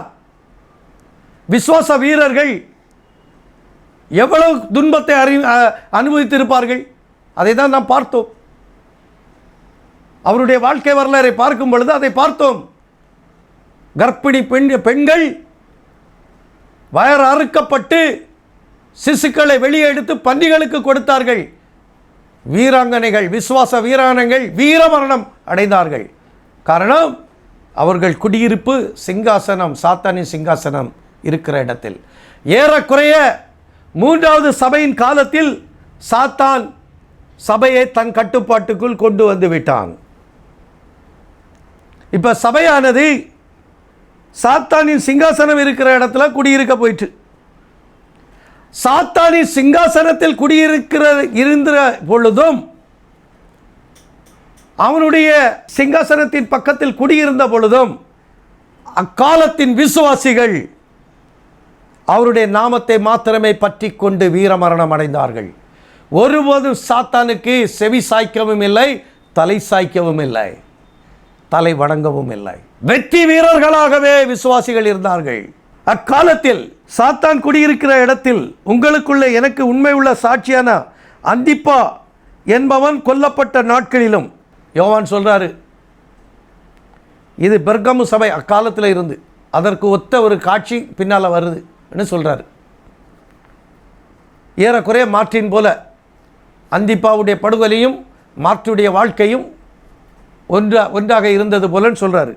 விசுவாச வீரர்கள் எவ்வளவு துன்பத்தை அனுபவித்திருப்பார்கள். அதை தான் நாம் பார்த்தோம். அவருடைய வாழ்க்கை வரலாறை பார்க்கும் பொழுது அதை பார்த்தோம். கர்ப்பிணி பெண்கள் வயறு அறுக்கப்பட்டு சிசுக்களை வெளியே எடுத்து பன்றிகளுக்கு கொடுத்தார்கள். வீராங்கனைகள், விசுவாச வீராங்கனைகள் வீரமரணம் அடைந்தார்கள். காரணம் அவர்கள் குடியிருப்பு சிங்காசனம், சாத்தானின் சிங்காசனம் இருக்கிற இடத்தில். ஏறக்குறைய மூன்றாவது சபையின் காலத்தில் சாத்தான் சபையை தன் கட்டுப்பாட்டுக்குள் கொண்டு வந்து விட்டான். இப்ப சபையானது சாத்தானின் சிங்காசனம் இருக்கிற இடத்துல குடியிருக்க போயிற்று. சாத்தானின் சிங்காசனத்தில் இருந்த பொழுதும் அவனுடைய சிங்காசனத்தின் பக்கத்தில் குடியிருந்த பொழுதும் அக்காலத்தின் விசுவாசிகள் அவருடைய நாமத்தை மாத்திரமே பற்றி கொண்டு வீரமரணம் அடைந்தார்கள். ஒருபோதும் சாத்தானுக்கு செவி சாய்க்கவும் இல்லை, தலை சாய்க்கவும் இல்லை, தலை வணங்கவும் இல்லை. வெற்றி வீரர்களாகவே விசுவாசிகள் இருந்தார்கள். அக்காலத்தில் சாத்தான் குடியிருக்கிற இடத்தில் உங்களுக்குள்ள எனக்கு உண்மை உள்ள சாட்சியான அந்திப்பா என்பவன் கொல்லப்பட்ட நாட்களிலும், யோவான் சொல்றாரு, இது பெர்கமு சபை அக்காலத்தில் இருந்து அதற்கு ஒத்த ஒரு காட்சி பின்னால் வருது என்று சொல்றாரு. ஏறக்குறைய மார்ட்டின் போல அந்திப்பாவுடைய படுகொலையும் மார்ட்டுடைய வாழ்க்கையும் ஒன்றாக இருந்தது போலன்னு சொல்றாரு.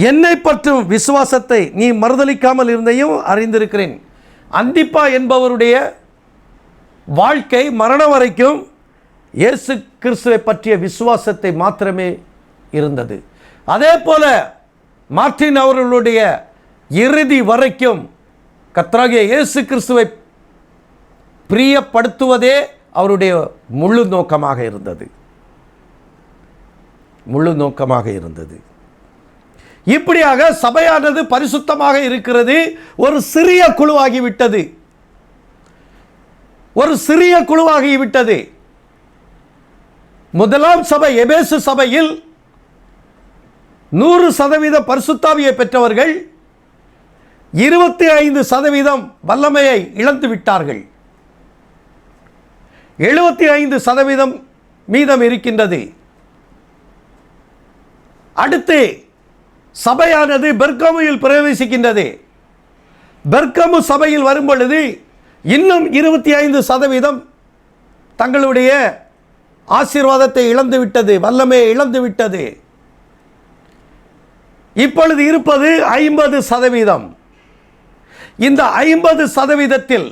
என்னை பற்றும் விசுவாசத்தை நீ மறுதலிக்காமல் இருந்தையும் அறிந்திருக்கிறேன். அந்திப்பா என்பவருடைய வாழ்க்கை மரணம் வரைக்கும் இயேசு கிறிஸ்துவை பற்றிய விசுவாசத்தை மாத்திரமே இருந்தது. அதே போல மார்ட்டின் அவர்களுடைய இறுதி வரைக்கும் கர்த்தராகிய இயேசு கிறிஸ்துவை பிரியப்படுத்துவதே அவருடைய முழு நோக்கமாக இருந்தது. இப்படியாக சபையானது பரிசுத்தமாக இருக்கிறது. ஒரு சிறிய குழுவாகிவிட்டது. முதலாம் சபை எபேசு சபையில் 100% பரிசுத்தாவியை பெற்றவர்கள் 25% வல்லமையை இழந்து விட்டார்கள். 75% மீதம் இருக்கின்றது. அடுத்து சபையானது பெர்கமுவில் பிரவேசிக்கின்றது. பெர்கமு சபையில் வரும் பொழுது இன்னும் 25% தங்களுடைய ஆசீர்வாதத்தை இழந்துவிட்டது, வல்லமையை இழந்துவிட்டது. இப்பொழுது இருப்பது 50%. இந்த 50%த்தில்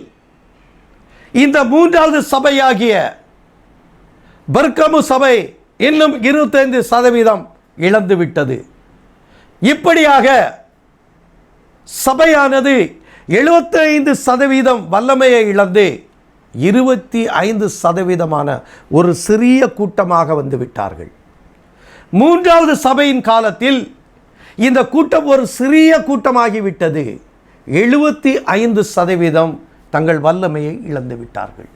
இந்த மூன்றாவது சபையாகிய பெர்கமு சபை இன்னும் 25% இழந்துவிட்டது. இப்படியாக சபையானது 75% வல்லமையை இழந்து 25% ஒரு சிறிய கூட்டமாக வந்துவிட்டார்கள். மூன்றாவது சபையின் காலத்தில் இந்த கூட்டம் ஒரு சிறிய கூட்டமாகிவிட்டது. 75% தங்கள் வல்லமையை இழந்து விட்டார்கள்.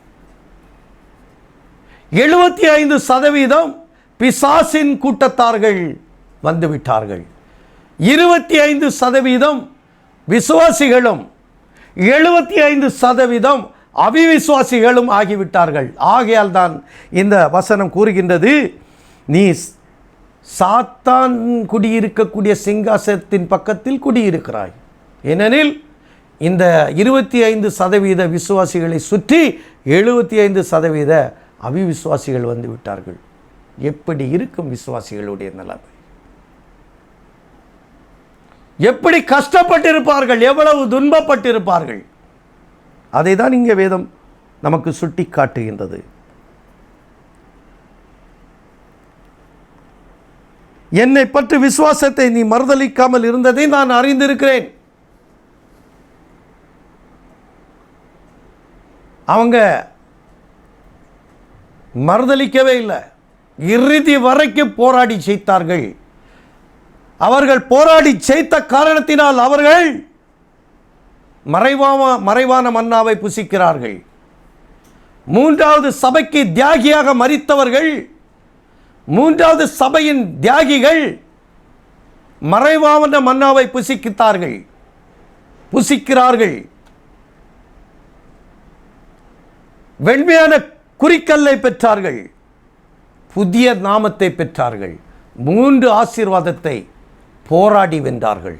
75% பிசாசின் கூட்டத்தார்கள் வந்துவிட்டார்கள். 25% விசுவாசிகளும் 75% அவிவிசுவாசிகளும் ஆகிவிட்டார்கள். ஆகையால் தான் இந்த வசனம் கூறுகின்றது, நீ சாத்தான் குடியிருக்கக்கூடிய சிங்காசனத்தின் பக்கத்தில் குடியிருக்கிறாய். ஏனெனில் இந்த 25% விசுவாசிகளை சுற்றி 75% அவிவிசுவாசிகள் வந்து விட்டார்கள். எப்படி இருக்கும் விசுவாசிகளுடைய நிலைமை? எப்படி கஷ்டப்பட்டிருப்பார்கள், எவ்வளவு துன்பப்பட்டிருப்பார்கள்? அதை தான் இங்கே வேதம் நமக்கு சுட்டி காட்டுகின்றது. என்னை பற்றி விசுவாசத்தை நீ மறுதலிக்காமல் இருந்ததை நான் அறிந்திருக்கிறேன். அவங்க மறுதலிக்கவே இல்லை. இறுதி வரைக்கும் போராடி ஜெயித்தார்கள். அவர்கள் போராடி ஜெயித்த காரணத்தினால் அவர்கள் மறைவான மன்னாவை புசிக்கிறார்கள். மூன்றாவது சபைக்கு தியாகியாக மரித்தவர்கள், மூன்றாவது சபையின் தியாகிகள் மறைவான மன்னாவை புசிக்கிறார்கள். வெண்மையான குறிக்கல்லை பெற்றார்கள், புதிய நாமத்தை பெற்றார்கள், 3 ஆசீர்வாதத்தை போராடி வென்றார்கள்.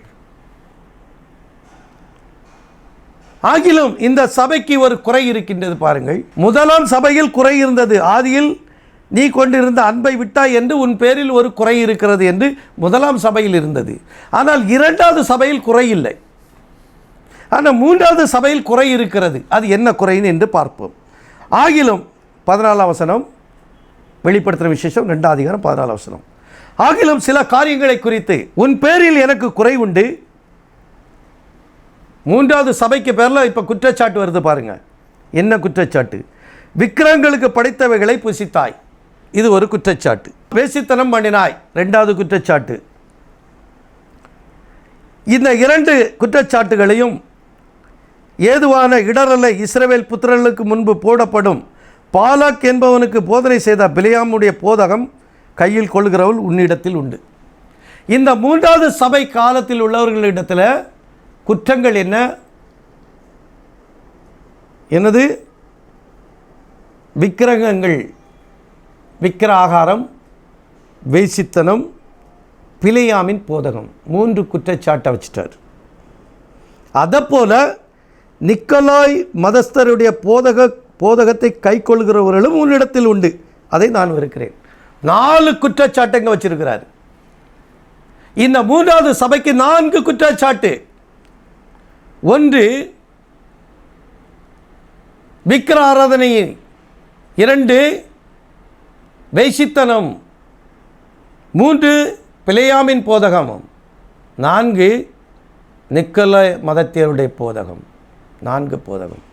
ஆகிலும் இந்த சபைக்கு ஒரு குறை இருக்கின்றது. பாருங்கள், முதலாம் சபையில் குறை இருந்தது. ஆதியில் நீ கொண்டிருந்த அன்பை விட்டாய் என்று உன் பேரில் ஒரு குறை இருக்கிறது என்று முதலாம் சபையில் இருந்தது. ஆனால் இரண்டாவது சபையில் குறை இல்லை. ஆனால் மூன்றாவது சபையில் குறை இருக்கிறது. அது என்ன குறைன்னு என்று பார்ப்போம். ஆகிலும் 14ஆம் வசனம், வெளிப்படுத்துகிற விசேஷம் 2ஆம் அதிகாரம் 14ஆம் வசனம். ஆகிலும் சில காரியங்களை குறித்து உன் பேரில் எனக்கு குறை உண்டு. மூன்றாவது சபைக்கு பேரில் இப்போ குற்றச்சாட்டு வருது. பாருங்க, என்ன குற்றச்சாட்டு? விக்கிரகங்களுக்கு படைத்தவைகளை புசித்தாய், இது ஒரு குற்றச்சாட்டு. வேசித்தனம் பண்ணினாய், 2வது குற்றச்சாட்டு. இந்த 2 குற்றச்சாட்டுகளையும் ஏதுவான இடரலை இஸ்ரவேல் புத்திரர்களுக்கு முன்பு போடப்படும் பாலாக் என்பவனுக்கு போதனை செய்த பிலேயாமுடைய போதகம் கையில் கொள்கிறவள் உன்னிடத்தில் உண்டு. இந்த மூன்றாவது சபை காலத்தில் உள்ளவர்களிடத்தில் குற்றங்கள் என்னது? விக்கிரகங்கள், விக்கிர ஆகாரம், வேசித்தனம், பிலேயாமின் போதகம், 3 குற்றச்சாட்டை வச்சிட்டார். அதப்போல நிக்கலாய் மதஸ்தருடைய போதகத்தை கை கொள்கிறவர்களும் உன்னிடத்தில் உண்டு, அதை நான் வெறுக்கிறேன். 4 குற்றச்சாட்டுங்க வச்சிருக்கிறார். இந்த மூன்றாவது சபைக்கு 4 குற்றச்சாட்டு. ஒன்று, விக்கிர ஆராதனை. 2, வேசித்தனம். 3, பிலேயாமின் போதகம். 4, நிக்கோலாய் மதத்தியருடைய போதகம். 4 போதகம்.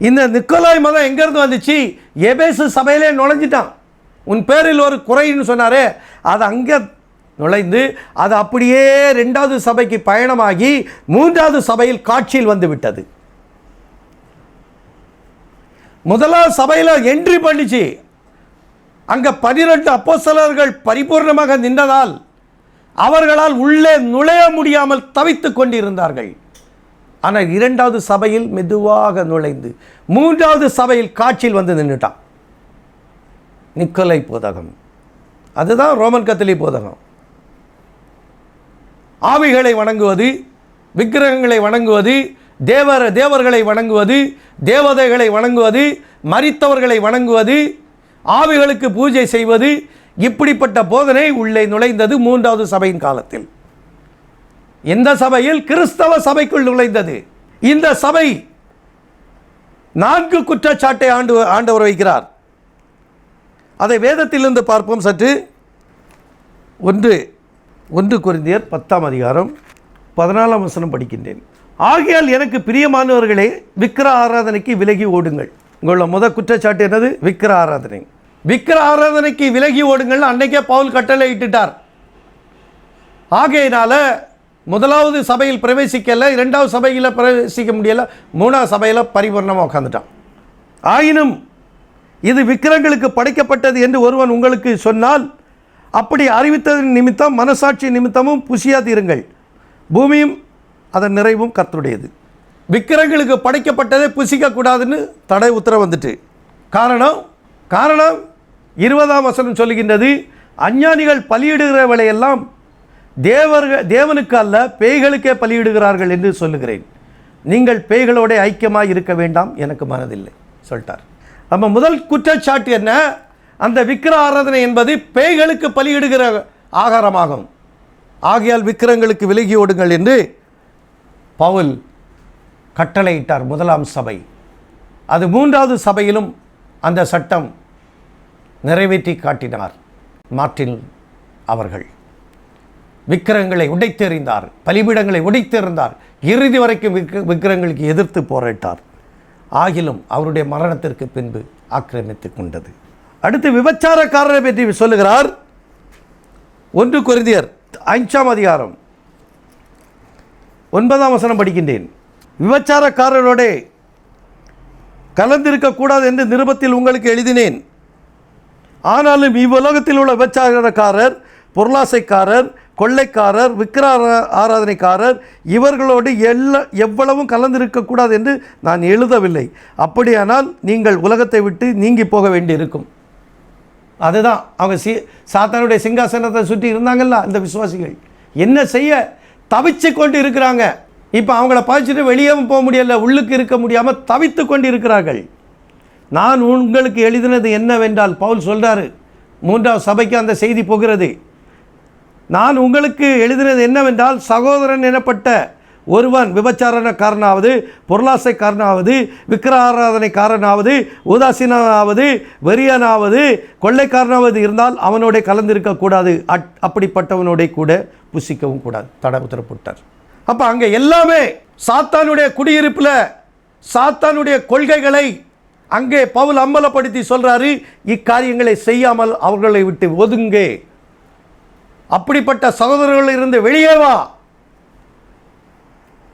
இந்த நிக்கோலாய் மதம் எங்கேருந்து வந்துச்சு? எபேசு சபையிலே நுழைஞ்சிட்டான். உன் பேரில் ஒரு குறைன்னு சொன்னாரே, அது அங்கே நுழைந்து அது அப்படியே 2வது சபைக்கு பயணமாகி 3வது சபையில் காட்சியில் வந்து விட்டது. முதலாவது சபையில் என்ட்ரி பண்ணிச்சு. அங்கே 12 அப்போஸ்தலர்கள் பரிபூர்ணமாக நின்றதால் அவர்களால் உள்ளே நுழைய முடியாமல் தவித்துக் கொண்டிருந்தார்கள். ஆனால் 2வது சபையில் மெதுவாக நுழைந்து 3வது சபையில் காட்சியில் வந்து நின்றுட்டான். நிக்கோலை போதகம், அதுதான் ரோமன் கத்தோலிக்க போதகம். ஆவிகளை வணங்குவது, விக்கிரகங்களை வணங்குவது, தேவர்களை வணங்குவது, தேவதைகளை வணங்குவது, மரித்தவர்களை வணங்குவது, ஆவிகளுக்கு பூஜை செய்வது, இப்படிப்பட்ட போதனை உள்ளே நுழைந்தது 3வது சபையின் காலத்தில். இந்த சபையில் கிறிஸ்தவ சபைக்குள் நுழைந்தது. இந்த சபை 4 குற்றச்சாட்டை ஆண்டவர் வைக்கிறார். அதை வேதத்திலிருந்து பார்ப்போம் சற்று. 1 கொரிந்தியர் 10ஆம் அதிகாரம் 14ஆம் வசனம் படிக்கின்றேன். ஆகையால் எனக்கு பிரியமானவர்களே, விக்கிர ஆராதனைக்கு விலகி ஓடுங்கள். உங்களோட முதல் குற்றச்சாட்டு என்னது? விக்கிர ஆராதனை. விக்கிர ஆராதனைக்கு விலகி ஓடுங்கள் அன்னைக்கே பவுல் கட்டளை இட்டுட்டார். ஆகையினால 1வது சபையில் பிரவேசிக்கல, 2வது சபையில் பிரவேசிக்க முடியல, 3வது சபையில் பரிபூர்ணமாக உட்காந்துட்டான். ஆயினும் இது விக்கிரங்களுக்கு படைக்கப்பட்டது என்று ஒருவன் உங்களுக்கு சொன்னால், அப்படி அறிவித்ததன் நிமித்தம் மனசாட்சி நிமித்தமும் புசியாதிருங்கள். பூமியும் அதன் நிறைவும் கர்த்தருடையது. விக்கிரங்களுக்கு படைக்கப்பட்டதை புசிக்கக்கூடாதுன்னு தடை உத்தரவு வந்துட்டு. காரணம் 20ஆம் வசனம் சொல்லுகின்றது, அஞ்ஞானிகள் பலியிடுகிறவளையெல்லாம் தேவனுக்கு அல்ல பேய்களுக்கே பலியிடுகிறார்கள் என்று சொல்லுகிறேன். நீங்கள் பேய்களோட ஐக்கியமாக இருக்க வேண்டாம், எனக்கு மனதில்லை சொல்லிட்டார். நம்ம முதல் குற்றச்சாட்டு என்ன? அந்த விக்கிர ஆராதனை என்பது பேய்களுக்கு பலியிடுகிற ஆகாரமாகும். ஆகையால் விக்கிரங்களுக்கு விலகி ஓடுங்கள் என்று பவுல் கட்டளையிட்டார் 1ஆம் சபை. அது 3வது சபையிலும் அந்த சட்டம் நிறைவேற்றி காட்டினார் மார்ட்டின் அவர்கள். விக்கிரங்களை உடைத்தெறிந்தார், பலிபீடங்களை உடைத்தெறிந்தார், இறுதி வரைக்கும் விக்கிரங்களுக்கு எதிர்த்து போராட்டார். ஆகிலும் அவருடைய மரணத்திற்கு பின்பு ஆக்கிரமித்து கொண்டது. அடுத்து விபச்சாரக்காரரை பற்றி சொல்லுகிறார். 1 கொரிந்தியர் 5ஆம் அதிகாரம் 9ஆம் வசனம் படிக்கின்றேன். விபச்சாரக்காரரோட கலந்திருக்கக்கூடாது என்று நிருபத்தில் உங்களுக்கு எழுதினேன். ஆனாலும் இவ்வுலகத்தில் உள்ள விபச்சாரக்காரர், பொருளாசைக்காரர், கொள்ளைக்காரர், விக்கிர ஆராதனைக்காரர் இவர்களோடு எவ்வளவும் கலந்திருக்கக்கூடாது என்று நான் எழுதவில்லை. அப்படியானால் நீங்கள் உலகத்தை விட்டு நீங்கி போக வேண்டியிருக்கும். அதுதான் அவங்க சாத்தானுடைய சிங்காசனத்தை சுற்றி இருந்தாங்கல்ல அந்த விசுவாசிகள். என்ன செய்ய தவிச்சு கொண்டு இருக்கிறாங்க. இப்போ அவங்கள பாய்ச்சிட்டு வெளியேவும் போக முடியல, உள்ளுக்கு இருக்க முடியாமல் தவித்து கொண்டு இருக்கிறார்கள். நான் உங்களுக்கு எழுதினது என்னவென்றால், பவுல் சொல்கிறாரு, 3வது சபைக்கு அந்த செய்தி போகிறது. நான் உங்களுக்கு எழுதினது என்னவென்றால், சகோதரன் எனப்பட்ட ஒருவன் விபச்சாரக்காரனாவது, பொருளாசைக்காரனாவது, விக்கிர ஆராதனைக்காரனாவது, உதாசீனாவது, வெறியனாவது, கொள்ளைக்காரனாவது இருந்தால் அவனோட கலந்திருக்கக்கூடாது, அப்படிப்பட்டவனோட கூட புசிக்கவும் கூடாது தடை உத்தரப்பட்டார். அப்போ அங்கே எல்லாமே சாத்தானுடைய குடியிருப்பில் சாத்தானுடைய கொள்கைகளை அங்கே பவுல் அம்பலப்படுத்தி சொல்கிறாரு. இக்காரியங்களை செய்யாமல் அவர்களை விட்டு ஒதுங்கே, அப்படிப்பட்ட சகோதரர்கள் இருந்து வெளியே வா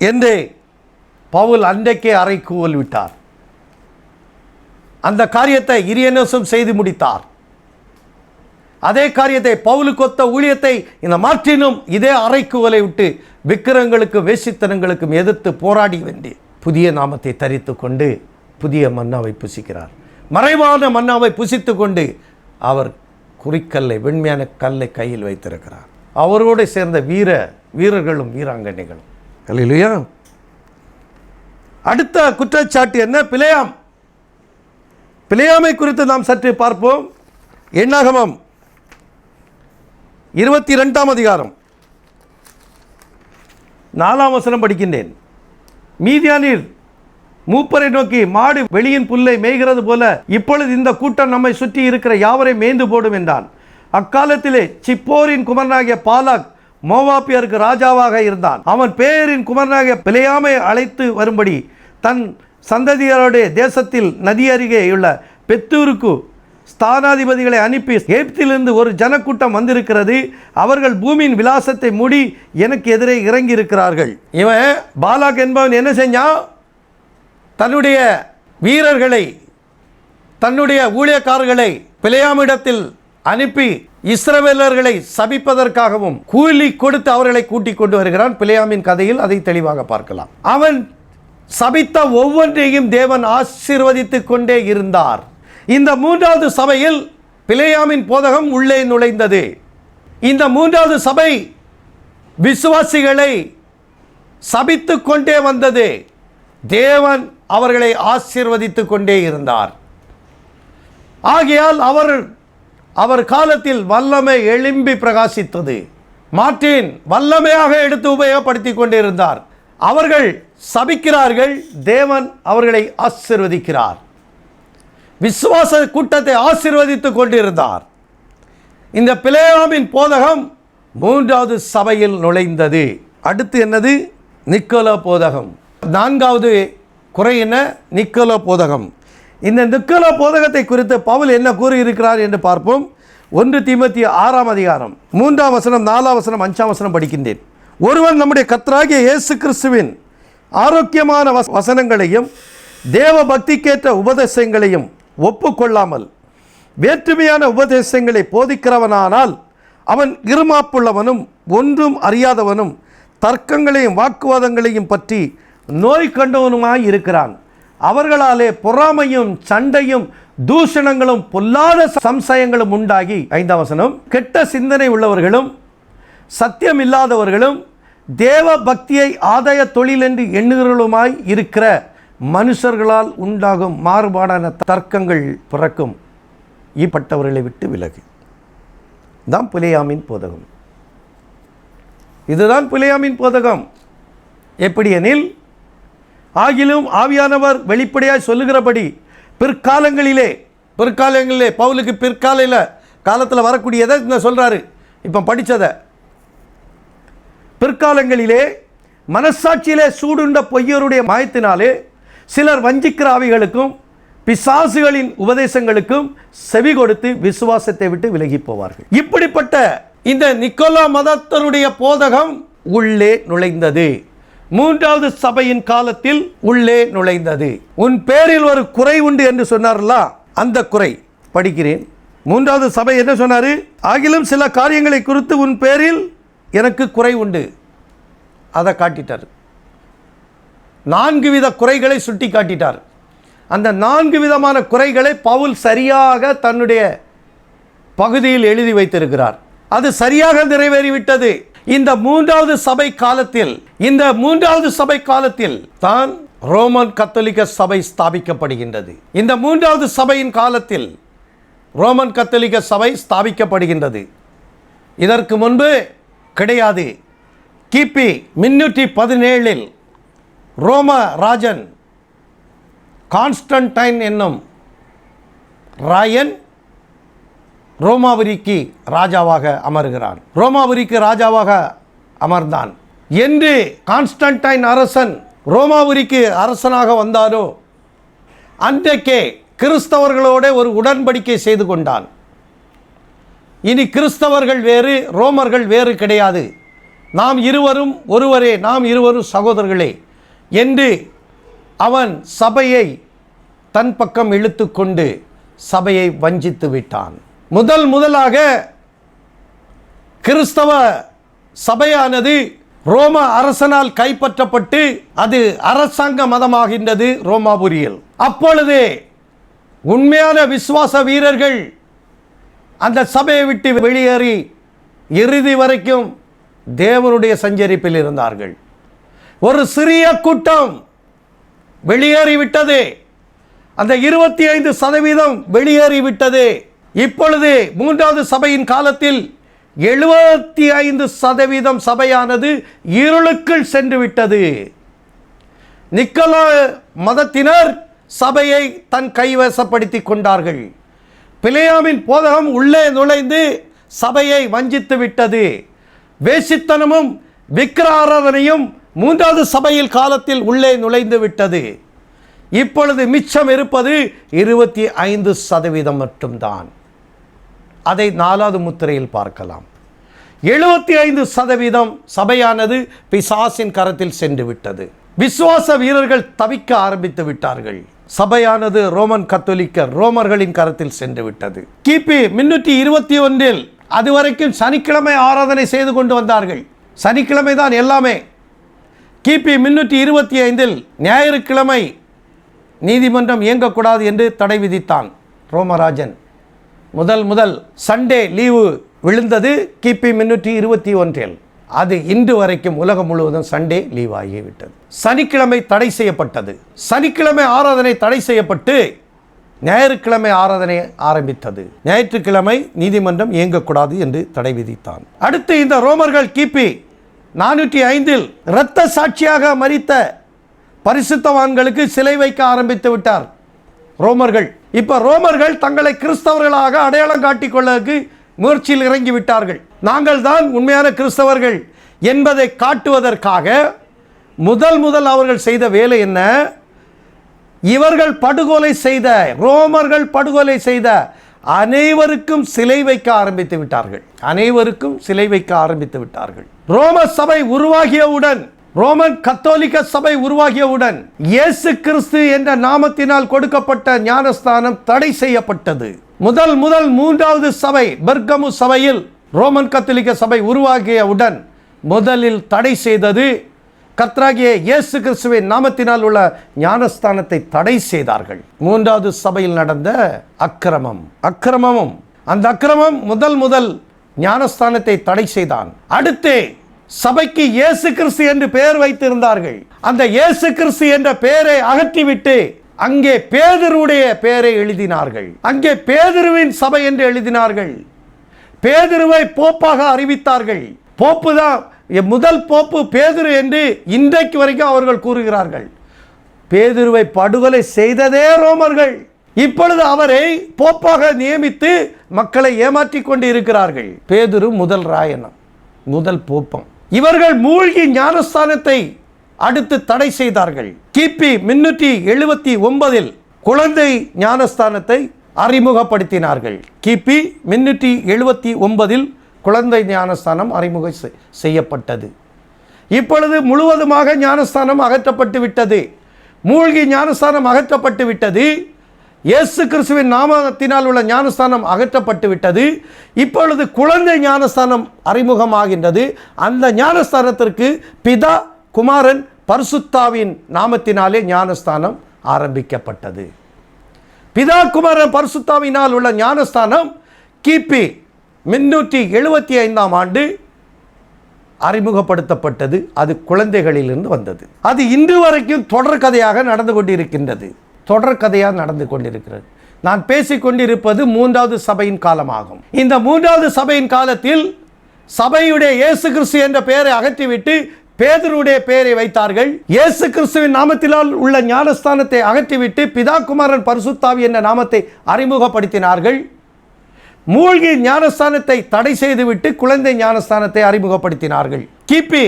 என்று பவுல் அன்றைக்கே அறைகூவல் விட்டார். அந்த காரியத்தை இரியனசும் செய்து முடித்தார். அதே காரியத்தை பவுலுக்கு ஒத்த ஊழியத்தை இந்த மார்ட்டினும் இதே அறைகூவலை விட்டு விக்கிரங்களுக்கும் வேசித்தனங்களுக்கும் எதிர்த்து போராடி வென்று புதிய நாமத்தை தரித்து கொண்டு புதிய மன்னாவை புசிக்கிறார். மறைவான மன்னாவை புசித்து கொண்டு அவர் குறிக்கல்லை, வெண்மையான கல்லை கையில் வைத்திருக்கிறார். அவரோடு சேர்ந்த வீரர்களும் வீராங்கனைகளும். அல்லேலூயா. அடுத்த குற்றச்சாட்டு என்ன? பிலேயாமை குறித்து நாம் சற்று பார்ப்போம். எண்ணாகமம் 22ஆம் அதிகாரம் 4ஆம் வசனம் படிக்கின்றேன். மீதியானீர் மூப்பரை நோக்கி, மாடு வெளியின் புல்லை மேய்கிறது போல இப்பொழுது இந்த கூட்டம் நம்மை சுற்றி இருக்கிற யாவரை மேய்ந்து போடும் என்றான். அக்காலத்திலே சிப்போரின் குமரனாகிய பாலாக் மோவாபியருக்கு ராஜாவாக இருந்தான். அவன் பேரின் குமரனாகிய பிலேயாமை அழைத்து வரும்படி தன் சந்ததியருடைய தேசத்தில் நதி அருகே உள்ள பெத்தூருக்கு ஸ்தானாதிபதிகளை அனுப்பி, எகிப்திலிருந்து ஒரு ஜனக்கூட்டம் வந்திருக்கிறது, அவர்கள் பூமியின் விலாசத்தை மூடி எனக்கு எதிரே இறங்கி இருக்கிறார்கள். இவன் பாலாக் என்பவன் என்ன செஞ்சான்? தன்னுடைய வீரர்களை, தன்னுடைய ஊழியக்காரர்களை பிலேயாமிடத்தில் அனுப்பி இஸ்ரவேலர்களை சபிப்பதற்காகவும் கூலி கொடுத்து அவர்களை கூட்டிக் கொண்டு வருகிறான். பிலேயாமின் கதையில் அதை தெளிவாக பார்க்கலாம். அவன் சபித்த ஒவ்வொன்றையும் தேவன் ஆசீர்வதித்துக் கொண்டே இருந்தார். இந்த 3வது சபையில் பிலேயாமின் போதகம் உள்ளே நுழைந்தது. இந்த 3வது சபை விசுவாசிகளை சபித்து கொண்டே வந்தது. தேவன் அவர்களை ஆசீர்வதித்துக் கொண்டே இருந்தார். ஆகையால் அவர் காலத்தில் வல்லமை எழும்பி பிரகாசித்தது. மார்ட்டின் வல்லமையாக எடுத்து உபயோகப்படுத்திக் கொண்டிருந்தார். அவர்கள் சபிக்கிறார்கள், தேவன் அவர்களை ஆசீர்வதிக்கிறார். விசுவாச கூட்டத்தை ஆசீர்வதித்துக் கொண்டிருந்தார். இந்த பிலேயாமின் போதகம் 3வது சபையில் நுழைந்தது. அடுத்து என்னது? நிக்கோலா போதகம். 4வது குறை என்ன? நிக்கோலா போதகம். இந்த நிக்கோலா போதகத்தை குறித்து பவுல் என்ன கூறியிருக்கிறார் என்று பார்ப்போம். 1 தீமோத்தேயு 6ஆம் அதிகாரம் 3ஆம் வசனம், 4ஆம் வசனம், 5ஆம் வசனம் படிக்கின்றேன். ஒருவன் நம்முடைய கர்த்தராகிய இயேசு கிறிஸ்துவின் ஆரோக்கியமான வசனங்களையும் தேவ பக்திக்கேற்ற உபதேசங்களையும் ஒப்புக்கொள்ளாமல் வேற்றுமையான உபதேசங்களை போதிக்கிறவனானால் அவன் இருமாப்புள்ளவனும் ஒன்றும் அறியாதவனும் தர்க்கங்களையும் வாக்குவாதங்களையும் பற்றி நோய் கண்டவனுமாய் இருக்கிறான். அவர்களாலே பொறாமையும் சண்டையும் தூஷணங்களும் பொல்லாத சம்சயங்களும் உண்டாகி, 5ஆம் வசனம், கெட்ட சிந்தனை உள்ளவர்களும் சத்தியம் இல்லாதவர்களும் தேவ பக்தியை ஆதாய தொழில் என்று எண்ணுகிறவர்களுமாய் இருக்கிற மனுஷர்களால் உண்டாகும் மாறுபாடான தர்க்கங்கள் பிறக்கும். இப்பட்டவர்களை விட்டு விலகு. தான் பிலேயாமின் போதகம். இதுதான் பிலேயாமின் போதகம். எப்படி எனில், ஆகிலும் ஆவியானவர் வெளிப்படையாய் சொல்லுகிறபடி பிற்காலங்களிலே பவுலுக்கு காலத்தில் வரக்கூடியதை இந்த சொல்றாரு. இப்போ படித்ததை பிற்காலங்களிலே மனசாட்சியிலே சூடுண்ட பொய்யருடைய மாயத்தினாலே சிலர் வஞ்சிக்கிற ஆவிகளுக்கும் பிசாசுகளின் உபதேசங்களுக்கும் செவி கொடுத்து விசுவாசத்தை விட்டு விலகி போவார்கள். இப்படிப்பட்ட இந்த நிக்கோலா மதத்தருடைய போதகம் உள்ளே நுழைந்தது. 3வது சபையின் காலத்தில் உள்ளே நுழைந்தது. உன் பேரில் ஒரு குறை உண்டு என்று சொன்னார்ல, அந்த குறை படிக்கிறேன். 3வது சபை என்ன சொன்னாரு? ஆகிலும் சில காரியங்களை குறித்து உன் பேரில் எனக்கு குறை உண்டு. அதை காட்டிட்டார். 4 வித குறைகளை சுட்டி காட்டிட்டார். அந்த 4 விதமான குறைகளை பவுல் சரியாக தன்னுடைய பகுதியில் எழுதி வைத்திருக்கிறார். அது சரியாக நிறைவேறிவிட்டது. இந்த 3வது சபை காலத்தில் தான் ரோமன் கத்தோலிக்க சபை ஸ்தாபிக்கப்படுகின்றது. இந்த 3வது சபையின் காலத்தில் ரோமன் கத்தோலிக்க சபை ஸ்தாபிக்கப்படுகின்றது. இதற்கு முன்பு கிடையாது. கிபி 317 ரோம ராஜன் கான்ஸ்டன்டைன் என்னும் ராயன் ரோமாபுரிக்கு ராஜாவாக அமர்கிறான். ரோமாபுரிக்கு ராஜாவாக அமர்ந்தான் என்று கான்ஸ்டன்டைன் அரசன் ரோமாபுரிக்கு அரசனாக வந்தாரோ அன்றைக்கே கிறிஸ்தவர்களோட ஒரு உடன்படிக்கை செய்து கொண்டான். இனி கிறிஸ்தவர்கள் வேறு, ரோமர்கள் வேறு கிடையாது. நாம் இருவரும் ஒருவரே, நாம் இருவரும் சகோதரர்களே என்று அவன் சபையை தன் பக்கம் இழுத்து கொண்டு சபையை வஞ்சித்து விட்டான். முதலாக கிறிஸ்தவ சபையானது ரோம அரசனால் கைப்பற்றப்பட்டு அது அரசாங்க மதமாகின்றது ரோமாபுரியில். அப்பொழுதே உண்மையான விசுவாச வீரர்கள் அந்த சபையை விட்டு வெளியேறி இறுதி வரைக்கும் தேவனுடைய சஞ்சரிப்பில் இருந்தார்கள். ஒரு சிறிய கூட்டம் வெளியேறிவிட்டது. அந்த 25% வெளியேறிவிட்டது. இப்பொழுது 3வது சபையின் காலத்தில் 75% சபையானது இருளுக்குள் சென்று விட்டது. நிக்கோலா மதத்தினர் சபையை தன் கைவசப்படுத்தி கொண்டார்கள். பிலேயாமின் போதகம் உள்ளே நுழைந்து சபையை வஞ்சித்து விட்டது. வேசித்தனமும் விக்கிரக ஆராதனையும் 3வது சபையில் காலத்தில் உள்ளே நுழைந்து விட்டது. இப்பொழுது மிச்சம் இருப்பது 25% மட்டும்தான். அதை 4வது முத்திரையில் பார்க்கலாம். 75% சபையானது பிசாசின் கரத்தில் சென்று விட்டது. விசுவாச வீரர்கள் தவிக்க ஆரம்பித்து விட்டார்கள். சபையானது ரோமன் கத்தோலிக்கர் ரோமர்களின் கரத்தில் சென்று விட்டது. கிபி 321 அதுவரைக்கும் சனிக்கிழமை ஆராதனை செய்து கொண்டு வந்தார்கள். சனிக்கிழமை தான் எல்லாமே. கிபி 325 ஞாயிற்றுக்கிழமை நீதிமன்றம் இயங்கக்கூடாது என்று தடை விதித்தான் ரோமராஜன். முதல் சண்டே லீவு விழுந்தது கிபி 321. அது இன்று வரைக்கும் உலகம் முழுவதும் சண்டே லீவ் ஆகிவிட்டது. சனிக்கிழமை தடை செய்யப்பட்டது. சனிக்கிழமை ஆராதனை தடை செய்யப்பட்டு ஞாயிற்றுக்கிழமை ஆராதனை ஆரம்பித்தது. ஞாயிற்றுக்கிழமை நீதிமன்றம் இயங்கக்கூடாது என்று தடை விதித்தான். அடுத்து இந்த ரோமர்கள் கிபி 405 இரத்த சாட்சியாக மரித்த பரிசுத்தவான்களுக்கு சிலை வைக்க ஆரம்பித்து விட்டார் ரோமர்கள். இப்ப ரோமர்கள் தங்களை கிறிஸ்தவர்களாக அடையாளம் காட்டிக்கொள்ளக்கு முயற்சியில் இறங்கி விட்டார்கள். நாங்கள் தான் உண்மையான கிறிஸ்தவர்கள் என்பதை காட்டுவதற்காக முதல் அவர்கள் செய்த வேலை என்ன? இவர்கள் படுகொலை செய்த ரோமர்கள் படுகொலை செய்த அனைவருக்கும் சிலை வைக்க ஆரம்பித்து விட்டார்கள். அனைவருக்கும் சிலை வைக்க ஆரம்பித்து விட்டார்கள். ரோம சபை உருவாகியவுடன், ரோமன் கத்தோலிக்க சபை உருவாகியவுடன் இயேசு கிறிஸ்து என்ற நாமத்தினால் கொடுக்கப்பட்ட ஞானஸ்தானம் தடை செய்யப்பட்டது. முதல் 3வது சபை பெர்கமு சபையில் ரோமன் கத்தோலிக்க சபை உருவாகியவுடன் முதலில் தடை செய்தது கர்த்தராகிய இயேசு கிறிஸ்துவின் நாமத்தினால் உள்ள ஞானஸ்தானத்தை தடை செய்தார்கள். 3வது சபையில் நடந்த அக்கிரமமும் அந்த அக்கிரமம் முதல் ஞானஸ்தானத்தை தடை செய்தான். அடுத்து சபைக்கு இயேசு கிறிஸ்து என்று பெயர் வைத்திருந்தார்கள். அந்த இயேசு கிறிஸ்து என்ற பெயரை அகற்றிவிட்டு அங்கே பேதுருவுடைய பெயரை எழுதினார்கள். அங்கே பேதுருவின் சபை என்று எழுதினார்கள். பேதுருவை போப்பாக அறிவித்தார்கள். போப்பு தான் முதல் போப்பு பேதுரு என்று இன்றைக்கு வரைக்கும் அவர்கள் கூறுகிறார்கள். பேதுருவை படுகொலை செய்ததே ரோமர்கள். இப்பொழுது அவரை போப்பாக நியமித்து மக்களை ஏமாற்றிக் கொண்டு இருக்கிறார்கள். பேதுரு முதல் ராயனம், முதல் போப்பம். இவர்கள் மூழ்கி ஞானஸ்தானத்தை அடுத்து தடை செய்தார்கள். கிபி 379 குழந்தை ஞானஸ்தானத்தை அறிமுகப்படுத்தினார்கள். கிபி 379 குழந்தை ஞானஸ்தானம் அறிமுகம் செய்யப்பட்டது. இப்பொழுது முழுவதுமாக ஞானஸ்தானம் அகற்றப்பட்டு விட்டது. மூழ்கி ஞானஸ்தானம் அகற்றப்பட்டு விட்டது. இயேசு கிறிஸ்துவின் நாமத்தினால் உள்ள ஞானஸ்தானம் அகற்றப்பட்டு விட்டது. இப்பொழுது குழந்தை ஞானஸ்தானம் அறிமுகமாகின்றது. அந்த ஞானஸ்தானத்திற்கு பிதா, குமாரன், பரிசுத்தாவின் நாமத்தினாலே ஞானஸ்தானம் ஆரம்பிக்கப்பட்டது. பிதா, குமாரன், பரிசுத்தாவினால் உள்ள ஞானஸ்தானம் கிபி 375 ஆண்டு அறிமுகப்படுத்தப்பட்டது. அது குழந்தைகளிலிருந்து வந்தது. அது இன்று வரைக்கும் தொடர்கதையாக நடந்து கொண்டிருக்கின்றது. தொடர்கதையாக நடந்து கொண்டிருக்கிறது. நான் பேசிக்கொண்டிருப்பது 3வது சபையின் காலமாகும். இந்த 3வது சபையின் காலத்தில் சபையுடைய இயேசு கிறிஸ்து என்ற பெயரை அகற்றிவிட்டு பேதுருடைய பெயரை வைத்தார்கள். இயேசு கிறிஸ்துவின் நாமத்தினால் உள்ள ஞானஸ்தானத்தை அகற்றிவிட்டு பிதா, குமாரன், பரிசுத்தாவி என்ற நாமத்தை அறிமுகப்படுத்தினார்கள். மூழ்கி ஞானஸ்தானத்தை தடை செய்துவிட்டு குழந்தை ஞானஸ்தானத்தை அறிமுகப்படுத்தினார்கள். கிபி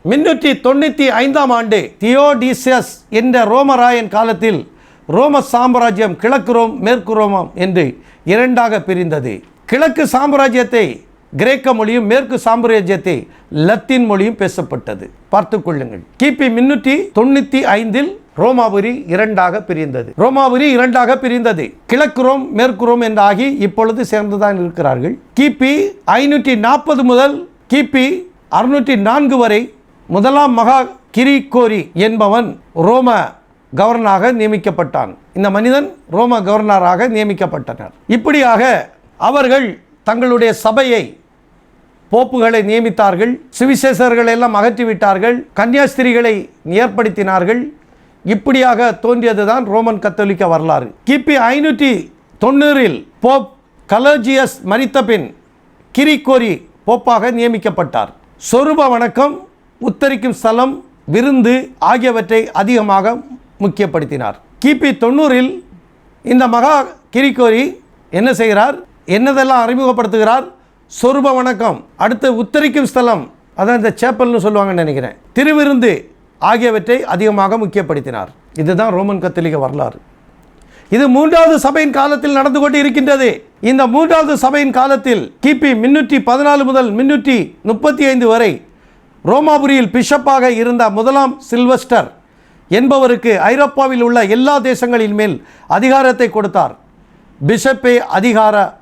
395 ஆண்டு தியோடீசியஸ் என்ற ரோமராயன் காலத்தில் ரோம சாம்ராஜ்யம் கிழக்கு ரோம், மேற்கு ரோமம் என்று 2ஆக பிரிந்தது. கிழக்கு சாம்ராஜ்யத்தை கிரேக்க மொழியும், மேற்கு சாம்ராஜ்யத்தை லத்தீன் மொழியும் பேசப்பட்டது. பார்த்துக் கொள்ளுங்கள். கிபி 395 ரோமாபுரி 2ஆக பிரிந்தது. ரோமாபுரி 2ஆக பிரிந்தது. கிழக்கு ரோம், மேற்கு ரோம் என்றாகி இப்பொழுது சேர்ந்துதான் இருக்கிறார்கள். கிபி 540 முதல் கிபி 604 வரை முதலாம் மகா கிரிகோரி என்பவன் ரோம கவர்னராக நியமிக்கப்பட்டான். இந்த மனிதன் ரோம கவர்னராக நியமிக்கப்பட்டனர். இப்படியாக அவர்கள் தங்களுடைய சபையை, போப்புகளை நியமித்தார்கள். சுவிசேஷர்கள் எல்லாம் அகற்றிவிட்டார்கள். கன்னியாஸ்திரிகளை ஏற்படுத்தினார்கள். இப்படியாக தோன்றியதுதான் ரோமன் கத்தோலிக்க வரலாறு. கிபி 590 போப் கலோஜியஸ் மரித்த பின் கிரிகோரி போப்பாக நியமிக்கப்பட்டார். சொரூப வணக்கம், உத்தரிக்கும் ஸ்தலம், விருந்து ஆகியவற்றை அதிகமாக முக்கியப்படுத்தினார். கிபி 90 இந்த மகா கிரிகோரி என்ன செய்கிறார்? என்னதெல்லாம் அறிமுகப்படுத்துகிறார்? சொரூப வணக்கம், அடுத்து உத்தரிக்கும் ஸ்தலம், அதான் இந்த சேப்பல்னு சொல்லுவாங்கன்னு நினைக்கிறேன், திருவிருந்து ஆகியவற்றை அதிகமாக முக்கியப்படுத்தினார். இதுதான் ரோமன் கத்தோலிக்க வரலாறு. இது 3வது சபையின் காலத்தில் நடந்து கொண்டு இருக்கின்றது. இந்த 3வது சபையின் காலத்தில் கிபி 314 முதல் 335 வரை ரோமாபுரியில் பிஷப்பாக இருந்த முதலாம் சில்வஸ்டர் என்பவருக்கு ஐரோப்பாவில் உள்ள எல்லா தேசங்களின் மேல் அதிகாரத்தை கொடுத்தார். பிஷப்பே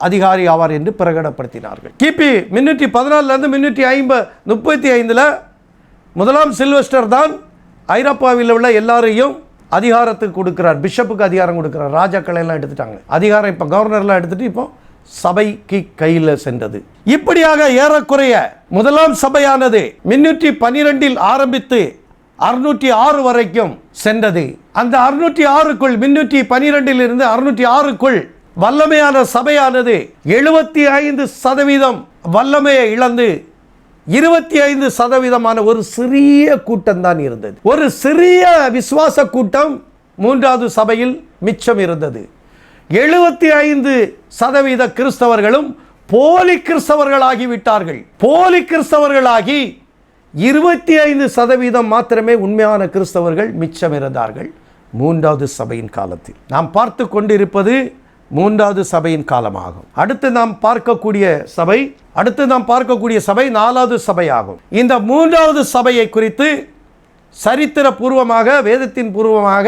அதிகாரி ஆவார் என்று பிரகடனப்படுத்தினார்கள். கிபி 314 335 முதலாம் சில்வஸ்டர் தான் ஐரோப்பாவில் உள்ள எல்லாரையும் அதிகாரத்துக்கு கொடுக்கிறார். பிஷப்புக்கு அதிகாரம் கொடுக்கிறார். ராஜாக்களை எல்லாம் எடுத்துட்டாங்க. அதிகாரம் இப்போ கவர்னர்லாம் எடுத்துட்டு இப்போ சபைக்கு கையில் சென்றது. இப்படியாக ஏறக்குறைய முதலாம் சபையானது 312 ஆரம்பித்து 606 வரைக்கும் சென்றது. அந்த 606க்குள் 312 606க்குள் வல்லமையான சபையானது 75% வல்லமையை இழந்து 25% ஒரு சிறிய கூட்டம் தான் இருந்தது. ஒரு சிறிய விசுவாச கூட்டம் 3வது சபையில் மிச்சம் இருந்தது. 75% கிறிஸ்தவர்களும் போலி கிறிஸ்தவர்களாகிவிட்டார்கள். போலி கிறிஸ்தவர்களாகி 25% மாத்திரமே உண்மையான கிறிஸ்தவர்கள் மிச்சம் இருந்தார்கள் 3வது சபையின் காலத்தில். நாம் பார்த்து கொண்டிருப்பது 3வது சபையின் காலமாகும். அடுத்து நாம் பார்க்கக்கூடிய சபை 4வது சபையாகும். இந்த 3வது சபையை குறித்து சரித்திர பூர்வமாக, வேதத்தின் பூர்வமாக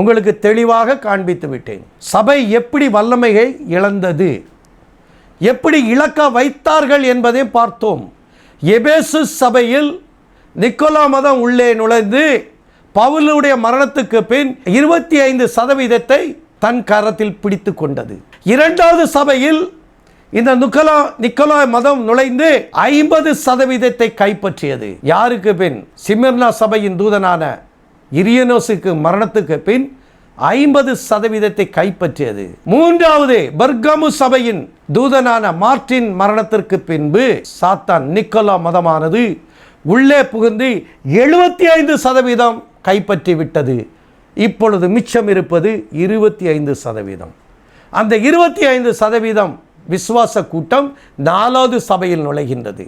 உங்களுக்கு தெளிவாக காண்பித்து விட்டேன். சபை எப்படி வல்லமையை இழந்தது, எப்படி இழக்க வைத்தார்கள் என்பதை பார்த்தோம். எபேசு சபையில் நிக்கோலா மதம் உள்ளே நுழைந்து பவுலுடைய மரணத்துக்கு பின் 25% தன் கரத்தில் பிடித்து கொண்டது. 2வது சபையில் இந்த நிக்கோலா மதம் நுழைந்து 50% கைப்பற்றியது. யாருக்கு பின்? சிமிர்னா சபையின் தூதனான இரியனோசுக்கு மரணத்துக்கு பின் 50% கைப்பற்றியது. 3வது பெர்கமு சபையின் தூதனான மார்ட்டின் மரணத்திற்கு பின்பு சாத்தான் நிக்கோலா மதமானது உள்ளே புகுந்து 75% கைப்பற்றி விட்டது. இப்பொழுது மிச்சம் இருப்பது 25%. அந்த 25% விசுவாச கூட்டம் 4வது சபையில் நுழைகின்றது.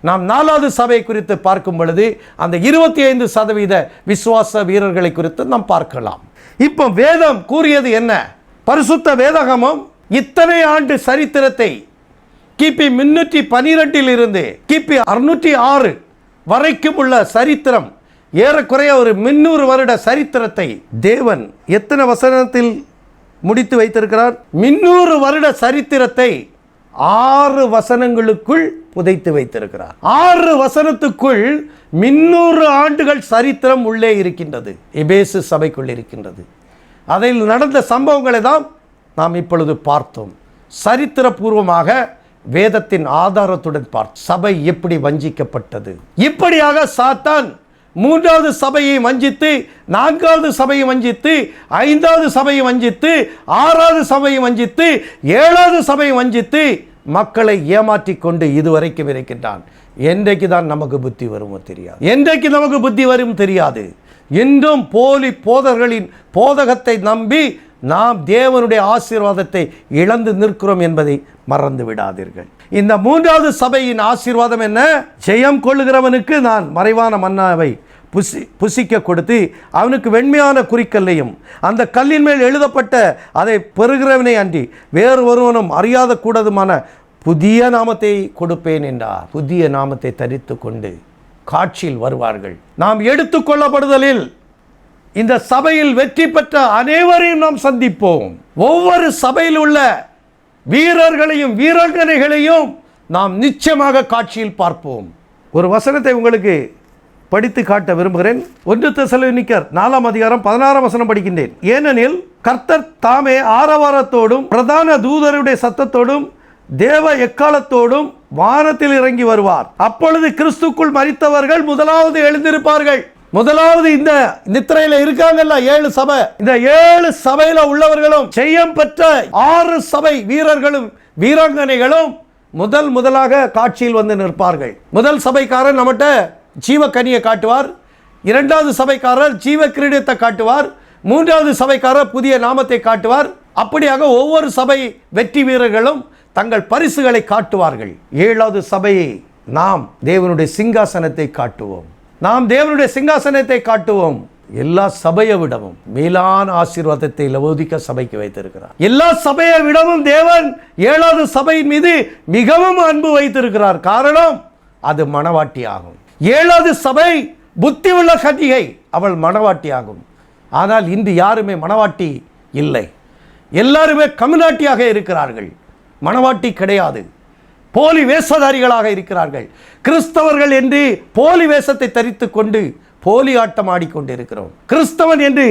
நாம் 4வது சபை குறித்து பார்க்கும் பொழுது அந்த 25% விசுவாச வீரர்களை குறித்து நாம் பார்க்கலாம். இப்போ வேதம் கூறியது என்ன? பரிசுத்த வேதாகமம் இத்தனை ஆண்டு சரித்திரத்தை கிபி 312 இருந்து கிபி 606 வரைக்கும் உள்ள சரித்திரம், ஏறக்குறைய ஒரு 300 வருட சரித்திரத்தை தேவன் எத்தனை வசனத்தில் முடித்து வைத்திருக்கிறார்? 300 வருட சரித்திரத்தை 6 வசனங்களுக்குள் புதைத்து வைத்திருக்கிறார். 6 வசனத்துக்குள் 300 ஆண்டுகள் சரித்திரம் உள்ளே இருக்கின்றது. எபேசு சபைக்குள் இருக்கின்றது. அதில் நடந்த சம்பவங்களை தான் நாம் இப்பொழுது பார்த்தோம். சரித்திர பூர்வமாக வேதத்தின் ஆதாரத்துடன் பார்த்தோம். சபை எப்படி வஞ்சிக்கப்பட்டது. இப்படியாக சாத்தான் 3வது சபையை வஞ்சித்து, 4வது சபையை வஞ்சித்து, 5வது சபையை வஞ்சித்து, 6வது சபையை வஞ்சித்து, 7வது சபையை வஞ்சித்து மக்களை ஏமாற்றி கொண்டு இதுவரைக்கும் இருக்கின்றான். என்றைக்கு தான் நமக்கு புத்தி வருமோ தெரியாது. என்றைக்கு நமக்கு புத்தி வரும் தெரியாது. இன்றும் போலி போதகர்களின் போதகத்தை நம்பி நாம் தேவனுடைய ஆசீர்வாதத்தை இழந்து நிற்கிறோம் என்பதை மறந்து விடாதீர்கள். இந்த 3வது சபையின் ஆசீர்வாதம் என்ன? ஜெயம் கொள்ளுகிறவனுக்கு நான் மறைவான மன்னாவை புசிக்க கொடுத்து அவனுக்கு வெண்மையான குறிக்கல்லையும் அந்த கல்லின் மேல் எழுதப்பட்ட அதை பெறுகிறவனை அன்றி வேறு ஒருவனும் அறியாத கூடதுமான புதிய நாமத்தை கொடுப்பேன் என்றார். புதிய நாமத்தை தரித்து கொண்டு காட்சியில் வருவார்கள். நாம் எடுத்துக்கொள்ளப்படுதலில் இந்த சபையில் வெற்றி பெற்ற அனைவரையும் நாம் சந்திப்போம். ஒவ்வொரு சபையில் உள்ள வீரர்களையும் வீராங்கனைகளையும் நாம் நிச்சயமாக காட்சியில் பார்ப்போம். ஒரு வசனத்தை உங்களுக்கு படித்து காட்ட விரும்புகிறேன். 1 தெசலோனிக்கர் 4ஆம் அதிகாரம் 16ஆம் வசனம் படிக்கின்றேன். ஏனெனில் கர்த்தர் தாமே ஆரவாரத்தோடும் பிரதான தூதருடைய சத்தத்தோடும் தேவ எக்காலத்தோடும் வானத்தில் இறங்கி வருவார். அப்பொழுது கிறிஸ்துக்குள் மரித்தவர்கள் முதலாவது எழுந்திருப்பார்கள். முதலாவது இந்த நித்திரையில இருக்காங்கல்ல 7 சபை, இந்த 7 சபையில உள்ளவர்களும் செய்யம் பெற்ற 6 சபை வீரர்களும் வீராங்கனைகளும் முதலாக காட்சியில் வந்து நிற்பார்கள். முதல் சபைக்காரர் நம்மகிட்ட ஜீவக்கனியை காட்டுவார், இரண்டாவது சபைக்காரர் ஜீவ கிரீடத்தை காட்டுவார், மூன்றாவது சபைக்காரர் புதிய நாமத்தை காட்டுவார். அப்படியாக ஒவ்வொரு சபை வெற்றி வீரர்களும் தங்கள் பரிசுகளை காட்டுவார்கள். ஏழாவது சபையை நாம் தேவனுடைய சிங்காசனத்தை காட்டுவோம். நாம் தேவனுடைய சிங்காசனத்தை காட்டுவோம். எல்லா சபையை விடவும் மேலான ஆசீர்வாதத்தை லவோதிக்கா சபைக்கு வைத்திருக்கிறார். எல்லா சபையை விடவும் தேவன் ஏழாவது சபையின் மீது மிகவும் அன்பு வைத்திருக்கிறார். காரணம், அது மணவாட்டி ஆகும். ஏழாவது சபை புத்தி உள்ள கன்னிகை, அவள் மணவாட்டி ஆகும். ஆனால் இன்று யாருமே மணவாட்டி இல்லை. எல்லாருமே கம்யூனாட்டியாக இருக்கிறார்கள், மணவாட்டி கிடையாது. போலி வேஷதாரிகளாக இருக்கிறார்கள். கிறிஸ்தவர்கள் என்று போலி வேஷத்தை தரித்து கொண்டு போலி ஆட்டம் ஆடிக்கொண்டிருக்கிறோம். கிறிஸ்தவன் என்று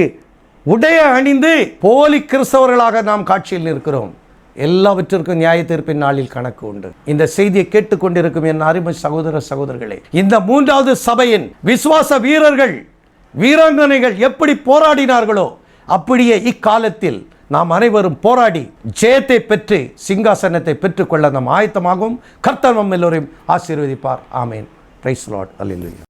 உடைய அணிந்து போலி கிறிஸ்தவர்களாக நாம் காட்சியில் நிற்கிறோம். எல்லாவற்றிற்கும் நியாய தீர்ப்பின் நாளில் கணக்கு உண்டு. இந்த செய்தியை கேட்டுக்கொண்டிருக்கும் என் அருமை சகோதர சகோதரர்களே, இந்த மூன்றாவது சபையின் விசுவாச வீரர்கள் வீராங்கனைகள் எப்படி போராடினார்களோ அப்படியே இக்காலத்தில் நாம் அனைவரும் போராடி ஜெயத்தை பெற்று சிங்காசனத்தை பெற்றுக்கொள்ள நாம் ஆயத்தமாகவும் கர்த்தர் நம் எல்லோரையும் ஆசீர்வதிப்பார். ஆமேன். Praise the lord. அல்லேலூயா.